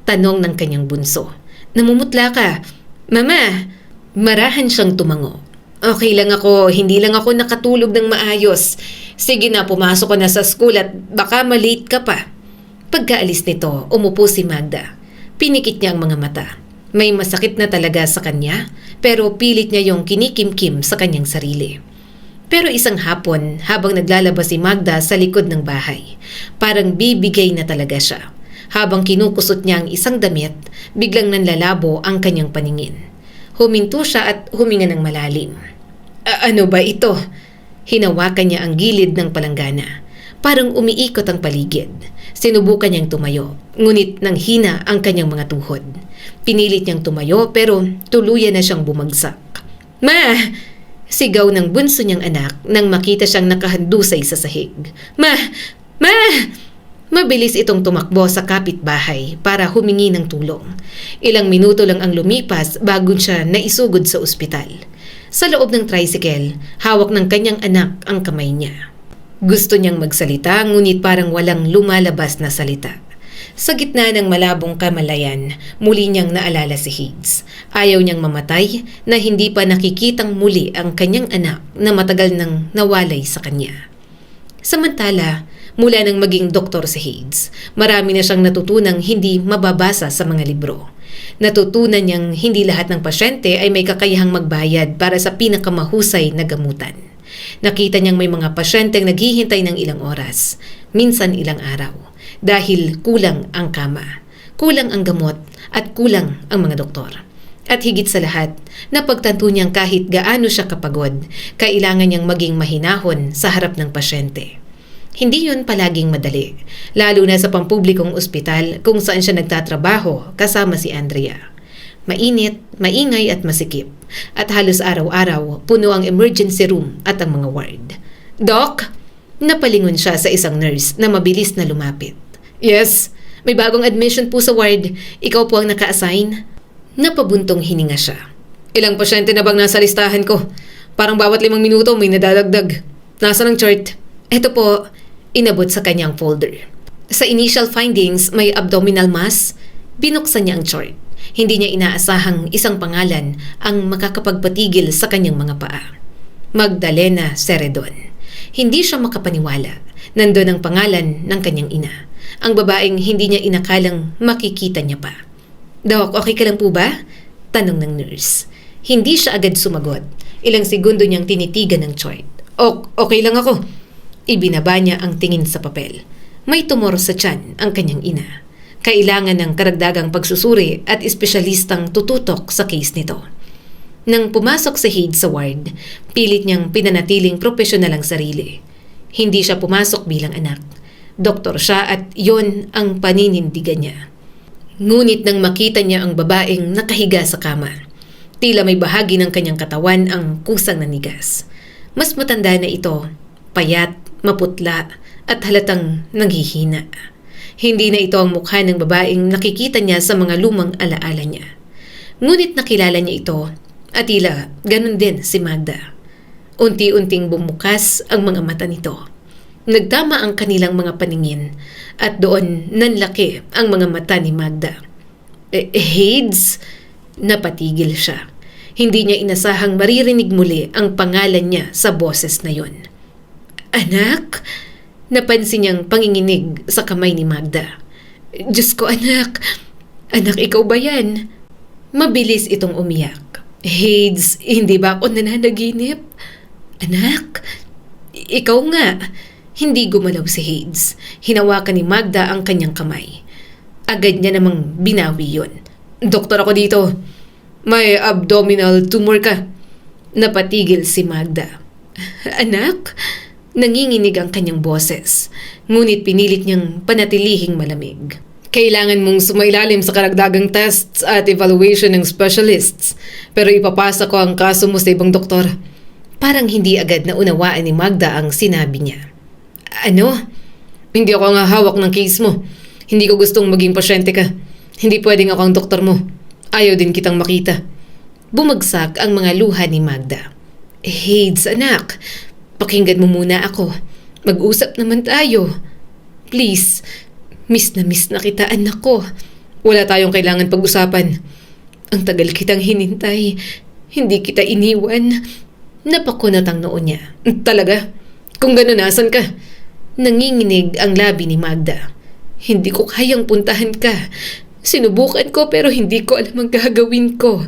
Tanong ng kanyang bunso. Namumutla ka. Mama, marahan siyang tumango. Okay lang ako, hindi lang ako nakatulog ng maayos. Sige na, pumasok ka na sa school at baka malate ka pa. Pagkaalis nito, umupo si Magda. Pinikit niya ang mga mata. May masakit na talaga sa kanya, pero pilit niya yung kinikimkim sa kanyang sarili. Pero isang hapon, habang naglalabas si Magda sa likod ng bahay, parang bibigay na talaga siya. Habang kinukusot niya ang isang damit, biglang nanlalabo ang kanyang paningin. Huminto siya at huminga ng malalim. Ano ba ito? Hinawakan niya ang gilid ng palanggana. Parang umiikot ang paligid. Sinubukan niyang tumayo, ngunit nang hina ang kanyang mga tuhod. Pinilit niyang tumayo pero tuluyan na siyang bumagsak. Ma! Sigaw ng bunso niyang anak nang makita siyang nakahandusay sa sahig. Ma! Ma! Mabilis itong tumakbo sa kapitbahay para humingi ng tulong. Ilang minuto lang ang lumipas bago siya naisugod sa ospital. Sa loob ng tricycle, hawak ng kanyang anak ang kamay niya. Gusto niyang magsalita ngunit parang walang lumalabas na salita. Sa gitna ng malabong kamalayan, muli niyang naalala si Hades. Ayaw niyang mamatay na hindi pa nakikitang muli ang kanyang anak na matagal nang nawalay sa kanya. Samantala, mula nang maging doktor si Hades, marami na siyang natutunang hindi mababasa sa mga libro. Natutunan niyang hindi lahat ng pasyente ay may kakayahang magbayad para sa pinakamahusay na gamutan. Nakita niyang may mga pasyenteng naghihintay ng ilang oras, minsan ilang araw, dahil kulang ang kama, kulang ang gamot at kulang ang mga doktor. At higit sa lahat, napagtanto niyang kahit gaano siya kapagod, kailangan niyang maging mahinahon sa harap ng pasyente. Hindi yun palaging madali, lalo na sa pampublikong ospital kung saan siya nagtatrabaho kasama si Andrea. Mainit, maingay at masikip, at halos araw-araw puno ang emergency room at ang mga ward. Doc? Napalingon siya sa isang nurse na mabilis na lumapit. Yes, may bagong admission po sa ward. Ikaw po ang naka-assign. Napabuntong hininga siya. Ilang pasyente na bang nasa listahan ko? Parang bawat 5 minuto may nadadagdag. Nasaan ang chart? Eto po. Inabot sa kanyang folder. Sa initial findings, may abdominal mass. Binuksan niya ang chart. Hindi niya inaasahang isang pangalan ang makakapagpatigil sa kanyang mga paa. Magdalena Ceredon. Hindi siya makapaniwala. Nandun ang pangalan ng kanyang ina. Ang babaeng hindi niya inakalang makikita niya pa. Doc, okay ka lang po ba? Tanong ng nurse. Hindi siya agad sumagot. Ilang segundo niyang tinitigan ng chart. Okay lang ako. Ibinaba niya ang tingin sa papel. May tumor sa tiyan ang kanyang ina. Kailangan ng karagdagang pagsusuri at espesyalistang tututok sa case nito. Nang pumasok si Hades sa ward, pilit niyang pinanatiling profesional ang sarili. Hindi siya pumasok bilang anak. Doktor siya at yon ang paninindigan niya. Ngunit nang makita niya ang babaeng nakahiga sa kama, Tila may bahagi ng kanyang katawan ang kusang nanigas. Mas matanda na ito, payat, maputla, at halatang nanghihina. Hindi na ito ang mukha ng babaeng nakikita niya sa mga lumang alaala niya. Ngunit nakilala niya ito at tila ganun din si Magda. Unti-unting bumukas ang mga mata nito. Nagtama ang kanilang mga paningin at doon nanlaki ang mga mata ni Magda. Hades? Napatigil siya. Hindi niya inasahang maririnig muli ang pangalan niya sa boses na yon. Anak? Napansin niyang panginginig sa kamay ni Magda. Diyos ko anak, anak ikaw ba yan? Mabilis itong umiyak. Hades, hindi ba ako nananaginip? Anak, ikaw nga. Hindi gumalaw si Hades. Hinawakan ni Magda ang kanyang kamay. Agad niya namang binawi yon. Doktor ako dito. May abdominal tumor ka. Napatigil si Magda. Anak? Nanginginig ang kanyang boses. Ngunit pinilit niyang panatilihing malamig. Kailangan mong sumailalim sa karagdagang tests at evaluation ng specialists. Pero ipapasa ko ang kaso mo sa ibang doktor. Parang hindi agad na unawaan ni Magda ang sinabi niya. Ano? Hindi ako nga hawak ng case mo. Hindi ko gustong maging pasyente ka. Hindi pwedeng ako ang doktor mo. Ayaw din kitang makita. Bumagsak ang mga luha ni Magda. Hades, anak. Pakinggan mo muna ako. Mag-usap naman tayo. Please. Miss na kita, anak ko. Wala tayong kailangan pag-usapan. Ang tagal kitang hinintay. Hindi kita iniwan. Napakunat ang noo niya. Talaga? Kung gano'n, nasan ka? Nanginginig ang labi ni Magda. Hindi ko kayang puntahan ka. Sinubukan ko pero hindi ko alam ang gagawin ko.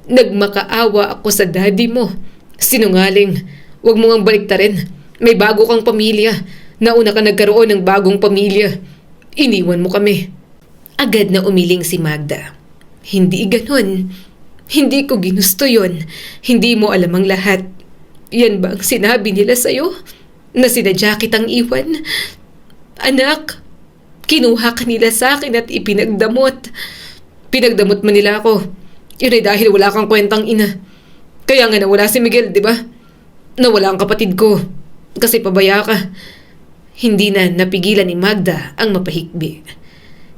Nagmakaawa ako sa daddy mo. Sinungaling. Huwag mo ngang baliktarin. May bago kang pamilya. Nauna ka nagkaroon ng bagong pamilya. Iniwan mo kami. Agad na umiling si Magda. Hindi ganun. Hindi ko ginusto yon. Hindi mo alam ang lahat. Yan ba ang sinabi nila sa'yo? Na sinadya kitang iwan? Anak, kinuha ka nila sa akin at ipinagdamot. Pinagdamot man nila ako. Yun ay dahil wala kang kwentang ina. Kaya nga nawala si Miguel, di ba? Nawala ang kapatid ko. Kasi pabaya ka. Hindi na napigilan ni Magda ang mapahikbi.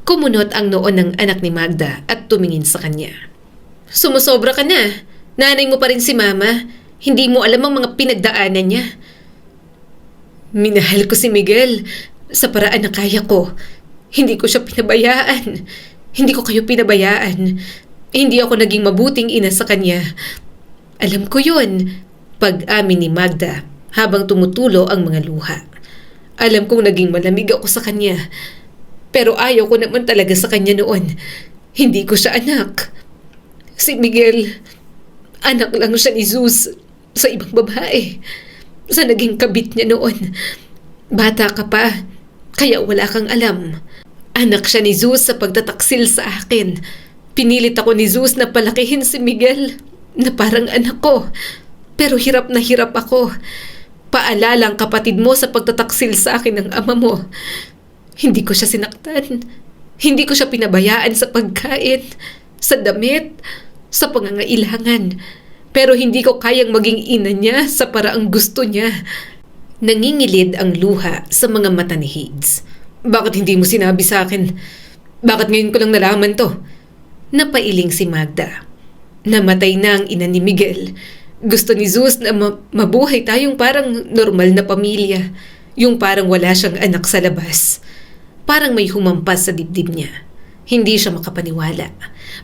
Kumunot ang noon ng anak ni Magda at tumingin sa kanya. Sumusobra ka na. Nanay mo pa rin si Mama. Hindi mo alam ang mga pinagdaanan niya. Minahal ko si Miguel sa paraan na kaya ko. Hindi ko siya pinabayaan. Hindi ko kayo pinabayaan. Hindi ako naging mabuting ina sa kanya. Alam ko yun. Pag-amin ni Magda habang tumutulo ang mga luha. Alam kong naging malamig ako sa kanya. Pero ayaw ko naman talaga sa kanya noon. Hindi ko siya anak. Si Miguel, anak lang siya ni Zeus sa ibang babae. Sa naging kabit niya noon. Bata ka pa, kaya wala kang alam. Anak siya ni Zeus sa pagtataksil sa akin. Pinilit ako ni Zeus na palakihin si Miguel na parang anak ko. Pero hirap na hirap ako. Paalala ang kapatid mo sa pagtataksil sa akin ng ama mo. Hindi ko siya sinaktan. Hindi ko siya pinabayaan sa pagkain, sa damit, sa pangangailangan. Pero hindi ko kayang maging ina niya sa paraang gusto niya. Nangingilid ang luha sa mga mata ni Hades. Bakit hindi mo sinabi sa akin? Bakit ngayon ko lang nalaman to? Napailing si Magda. Namatay na ang ina ni Miguel. Gusto ni Zeus na mabuhay tayong parang normal na pamilya. Yung parang wala siyang anak sa labas. Parang may humampas sa dibdib niya. Hindi siya makapaniwala.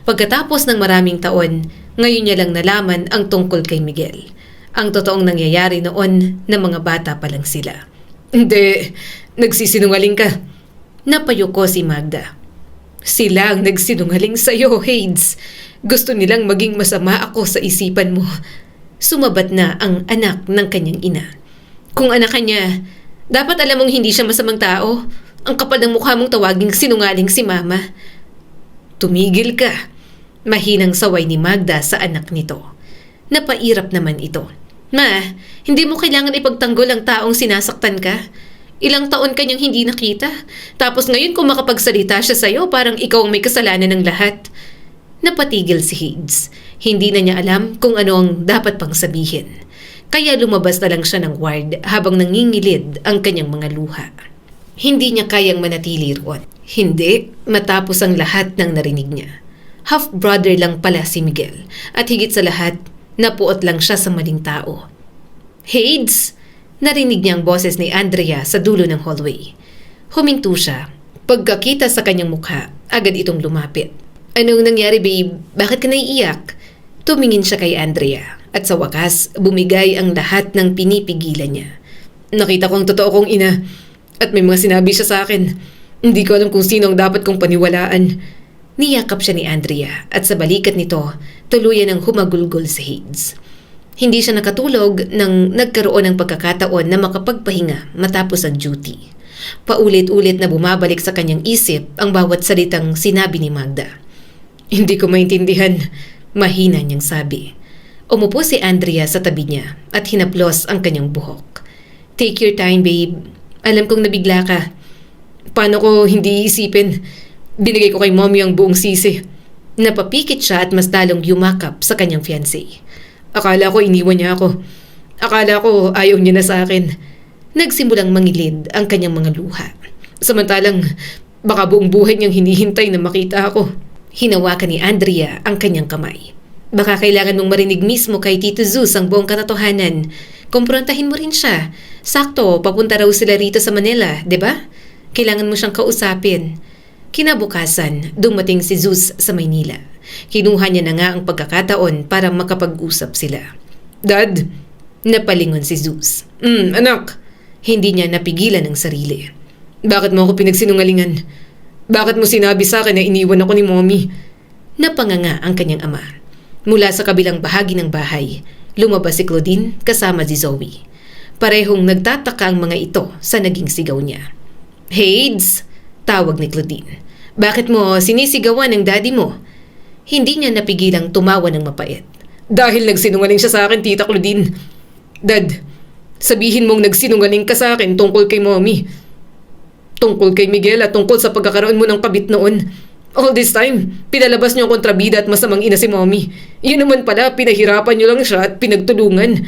Pagkatapos ng maraming taon, ngayon niya lang nalaman ang tungkol kay Miguel. Ang totoong nangyayari noon na mga bata pa lang sila. Hindi, nagsisinungaling ka. Napayuko si Magda. Sila ang nagsinungaling sa'yo, Hades. Gusto nilang maging masama ako sa isipan mo. Sumabat na ang anak ng kanyang ina. Kung anak ka niya, dapat alam mong hindi siya masamang tao. Ang kapal ng mukha mong tawaging sinungaling si Mama. Tumigil ka. Mahinang saway ni Magda sa anak nito. Napairap naman ito. Ma, hindi mo kailangan ipagtanggol ang taong sinasaktan ka. Ilang taon kanyang hindi nakita. Tapos ngayon kung makapagsalita siya sa'yo, parang ikaw ang may kasalanan ng lahat. Napatigil si Hades. Hindi na niya alam kung ano ang dapat pang sabihin. Kaya lumabas na lang siya ng ward habang nangingilid ang kanyang mga luha. Hindi niya kayang manatili roon. Hindi, matapos ang lahat ng narinig niya. Half-brother lang pala si Miguel at higit sa lahat, napuot lang siya sa maling tao. "Hades!" Narinig niya ang boses ni Andrea sa dulo ng hallway. Huminto siya. Pagkakita sa kanyang mukha, agad itong lumapit. "Anong nangyari, babe? Bakit ka naiiyak?" Tumingin siya kay Andrea at sa wakas, bumigay ang lahat ng pinipigilan niya. "Nakita ko ang totoo kong ina at may mga sinabi siya sa akin. Hindi ko alam kung sino ang dapat kong paniwalaan." Niyakap siya ni Andrea at sa balikat nito, tuluyan ang humagulgol si Hades. Hindi siya nakatulog nang nagkaroon ng pagkakataon na makapagpahinga matapos ang duty. Paulit-ulit na bumabalik sa kanyang isip ang bawat salitang sinabi ni Magda. "Hindi ko maintindihan," mahina niyang sabi. Umupo si Andrea sa tabi niya at hinaplos ang kanyang buhok. "Take your time, babe. Alam kong nabigla ka. Paano ko hindi iisipin? Binigay ko kay mommy ang buong sisi." Napapikit siya at mas lalong yumakap sa kanyang fiancé. "Akala ko iniwan niya ako. Akala ko ayaw niya na sa akin." Nagsimulang mangilid ang kanyang mga luha. Samantalang baka buong buhay niyang hinihintay na makita ako. Hinawakan ni Andrea ang kanyang kamay. "Baka kailangan mong marinig mismo kay Tito Zeus ang buong katotohanan. Kumprontahin mo rin siya. Sakto, papunta raw sila rito sa Manila, di ba? Kailangan mo siyang kausapin." Kinabukasan, dumating si Zeus sa Maynila. Kinuha niya na nga ang pagkakataon para makapag-usap sila. "Dad," napalingon si Zeus. Anak." Hindi niya napigilan ang sarili. "Bakit mo ako pinagsinungalingan? Bakit mo sinabi sa akin na iniwan ako ni mommy?" Napanganga ang kanyang ama. Mula sa kabilang bahagi ng bahay, lumabas si Claudine kasama si Zoe. Parehong nagtataka ang mga ito sa naging sigaw niya. "Hades!" Tawag ni Claudine. "Bakit mo sinisigawan ng daddy mo?" Hindi niya napigilang tumawa ng mapait. "Dahil nagsinungaling siya sa akin, Tita Claudine. Dad, sabihin mong nagsinungaling ka sa akin tungkol kay mommy. Tungkol kay Miguel at tungkol sa pagkakaroon mo ng kabit noon. All this time, pinalabas niyo ang kontrabida at masamang ina si mommy. Yun naman pala, pinahirapan niyo lang siya at pinagtulungan."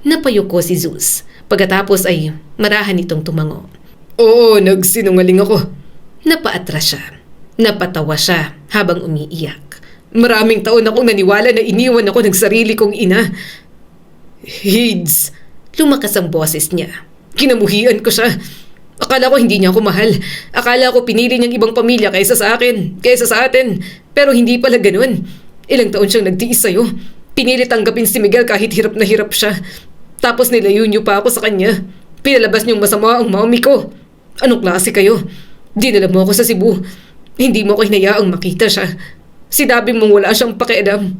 Napayuko si Zeus. Pagkatapos ay marahan itong tumango. "Oo, nagsinungaling ako." Napaatras siya. Napatawa siya habang umiiyak. "Maraming taon akong naniwala na iniwan ako ng sarili kong ina." "Hades!" Lumakas ang boses niya. "Kinamuhian ko siya. Akala ko hindi niya ako mahal. Akala ko pinili niyang ibang pamilya kaysa sa akin, kaysa sa atin. Pero hindi pala ganun. Ilang taon siyang nagtiis sa'yo. Pinilit tanggapin si Miguel kahit hirap na hirap siya. Tapos nilayo niyo pa ako sa kanya. Pinalabas niyong masama ang mommy ko. Anong klase kayo? Dinala mo ako sa Cebu. Hindi mo ko hinayaang makita siya. Sinabi mong wala siyang pakialam.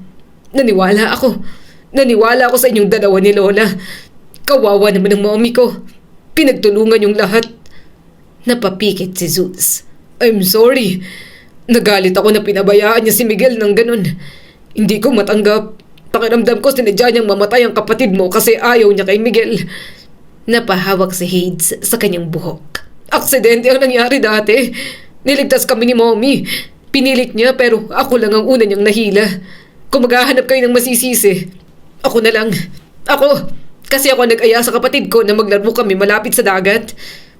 Naniwala ako. Naniwala ako sa inyong dalawa ni Lola. Kawawa naman ang mommy ko. Pinagtulungan yung lahat." Napapikit si Zeus. "I'm sorry. Nagalit ako na pinabayaan niya si Miguel ng ganun. Hindi ko matanggap. Pakiramdam ko sinadya niyang mamatay ang kapatid mo kasi ayaw niya kay Miguel." Napahawak si Hades sa kanyang buhok. "Aksidente ang nangyari dati. Niligtas kami ni mommy. Pinilit niya pero ako lang ang una niyang nahila. Kung maghahanap kayo ng masisisi, ako na lang. Ako. Kasi ako nag-aya sa kapatid ko na maglaro kami malapit sa dagat.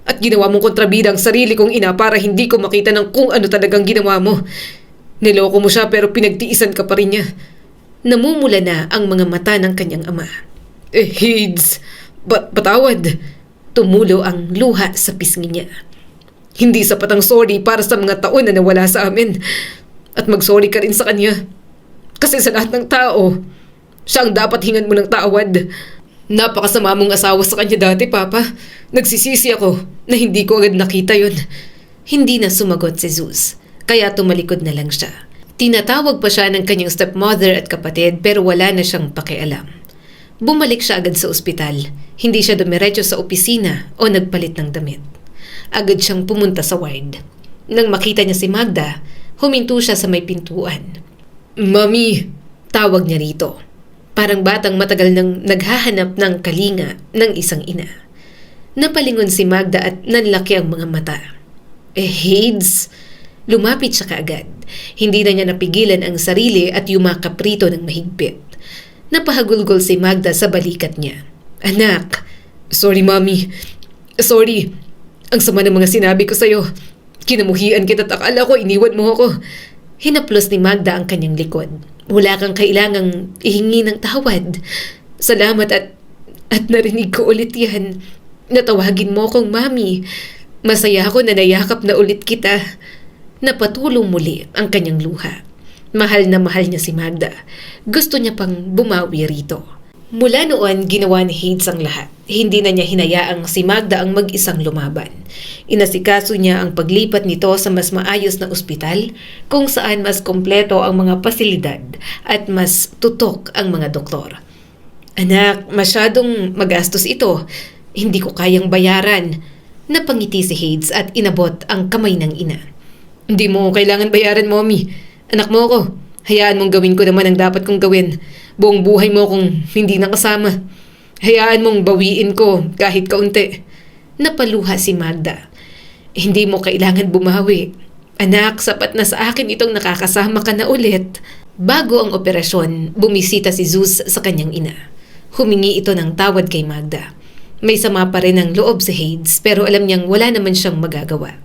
At ginawa mong kontrabida ang sarili kong ina para hindi ko makita ng kung ano talagang ginawa mo. Niloko mo siya pero pinagtiisan ka pa rin niya." Namumula na ang mga mata ng kanyang ama. Hades, patawad." Tumulo ang luha sa pisngi niya. "Hindi sapat ang sorry para sa mga taon na nawala sa amin. At mag-sorry ka rin sa kanya. Kasi sa lahat ng tao, siya ang dapat hingan mo ng tawad. Napakasama mong asawa sa kanya dati, Papa. Nagsisisi ako na hindi ko agad nakita yon." Hindi na sumagot si Zeus, kaya tumalikod na lang siya. Tinatawag pa siya ng kanyang stepmother at kapatid pero wala na siyang pakialam. Bumalik siya agad sa ospital. Hindi siya dumiretso sa opisina o nagpalit ng damit. Agad siyang pumunta sa ward. Nang makita niya si Magda, huminto siya sa may pintuan. "Mami," tawag niya rito. Parang batang matagal nang naghahanap ng kalinga ng isang ina. Napalingon si Magda at nanlaki ang mga mata. Hades, Lumapit siya kaagad. Hindi na niya napigilan ang sarili at yumakap rito ng mahigpit. Napahagulgol si Magda sa balikat niya. Anak, sorry mami. Sorry. Ang sama ng mga sinabi ko sa'yo. Kinamuhian kita at akala ko iniwan mo ako. Hinaplos ni Magda ang kanyang likod. Wala kang kailangang ihingi ng tawad. Salamat at narinig ko ulit yan. Natawagin mo akong mami. Masaya ako na nayakap na ulit kita. Napatulong muli ang kanyang luha. Mahal na mahal niya si Magda. Gusto niya pang bumawi rito. Mula noon, ginawa ni Hades ang lahat. Hindi na niya hinayaang si Magda ang mag-isang lumaban. Inasikaso niya ang paglipat nito sa mas maayos na ospital kung saan mas kompleto ang mga pasilidad at mas tutok ang mga doktor. Anak, masyadong magastos ito. Hindi ko kayang bayaran. Napangiti si Hades at inabot ang kamay ng ina. Hindi mo kailangan bayaran, mommy. Anak mo ako. Hayaan mong gawin ko naman ang dapat kong gawin. Buong buhay mo kung hindi nakasama. Hayaan mong bawiin ko kahit kaunti. Napaluha si Magda. Hindi mo kailangan bumawi. Anak, sapat na sa akin itong nakakasama ka na ulit. Bago ang operasyon, bumisita si Zeus sa kanyang ina. Humingi ito ng tawad kay Magda. May sama pa rin ang loob si Hades pero alam niyang wala naman siyang magagawa.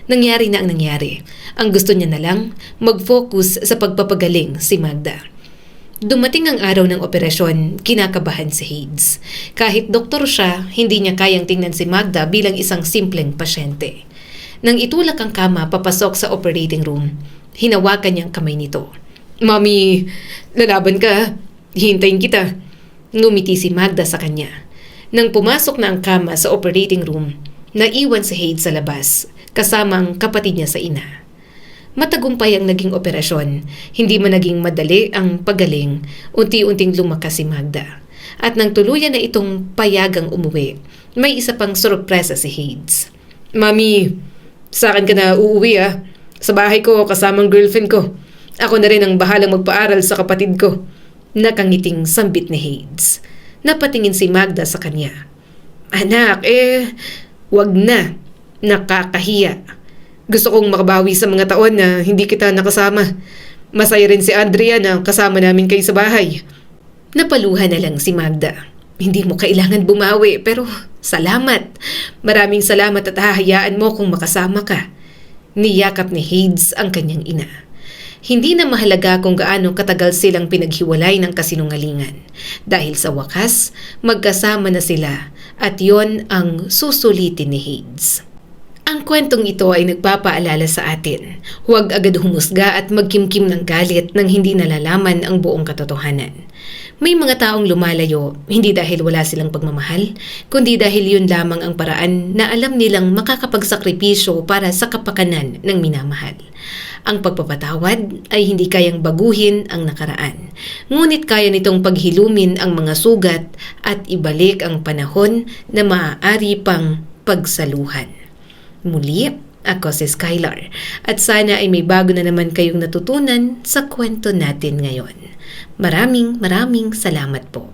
Nangyari na ang nangyari. Ang gusto niya na lang, mag-focus sa pagpapagaling si Magda. Dumating ang araw ng operasyon, kinakabahan si Hades. Kahit doktor siya, hindi niya kayang tingnan si Magda bilang isang simpleng pasyente. Nang itulak ang kama papasok sa operating room, hinawakan niyang kamay nito. Mami, lalaban ka. Hintayin kita. Ngumiti si Magda sa kanya. Nang pumasok na ang kama sa operating room, naiwan si Hades sa labas, kasama ang kapatid niya sa ina. Matagumpay ang naging operasyon, hindi man naging madali ang pagaling, unti-unting lumakas si Magda. At nang tuluyan na itong payagang umuwi, may isa pang sorpresa si Hades. Mami, sa akin ka na uuwi ah. Sa bahay ko kasamang girlfriend ko. Ako na rin ang bahalang magpaaral sa kapatid ko. Nakangiting sambit ni Hades. Napatingin si Magda sa kanya. Anak, wag na. Nakakahiya. Gusto kong makabawi sa mga taon na hindi kita nakasama. Masaya rin si Andrea na kasama namin kayo sa bahay. Napaluha na lang si Magda. Hindi mo kailangan bumawi pero salamat. Maraming salamat at hahayaan mo kung makasama ka. Niyakap ni Hades ang kanyang ina. Hindi na mahalaga kung gaano katagal silang pinaghiwalay ng kasinungalingan. Dahil sa wakas, magkasama na sila at yon ang susulitin ni Hades. Ang kwentong ito ay nagpapaalala sa atin. Huwag agad humusga at magkimkim ng galit nang hindi nalalaman ang buong katotohanan. May mga taong lumalayo, hindi dahil wala silang pagmamahal, kundi dahil yun lamang ang paraan na alam nilang makakapagsakripisyo para sa kapakanan ng minamahal. Ang pagpapatawad ay hindi kayang baguhin ang nakaraan. Ngunit kaya nitong paghilumin ang mga sugat at ibalik ang panahon na maaari pang pagsaluhan. Muli, ako si Skylar at sana ay may bago na naman kayong natutunan sa kwento natin ngayon. Maraming salamat po.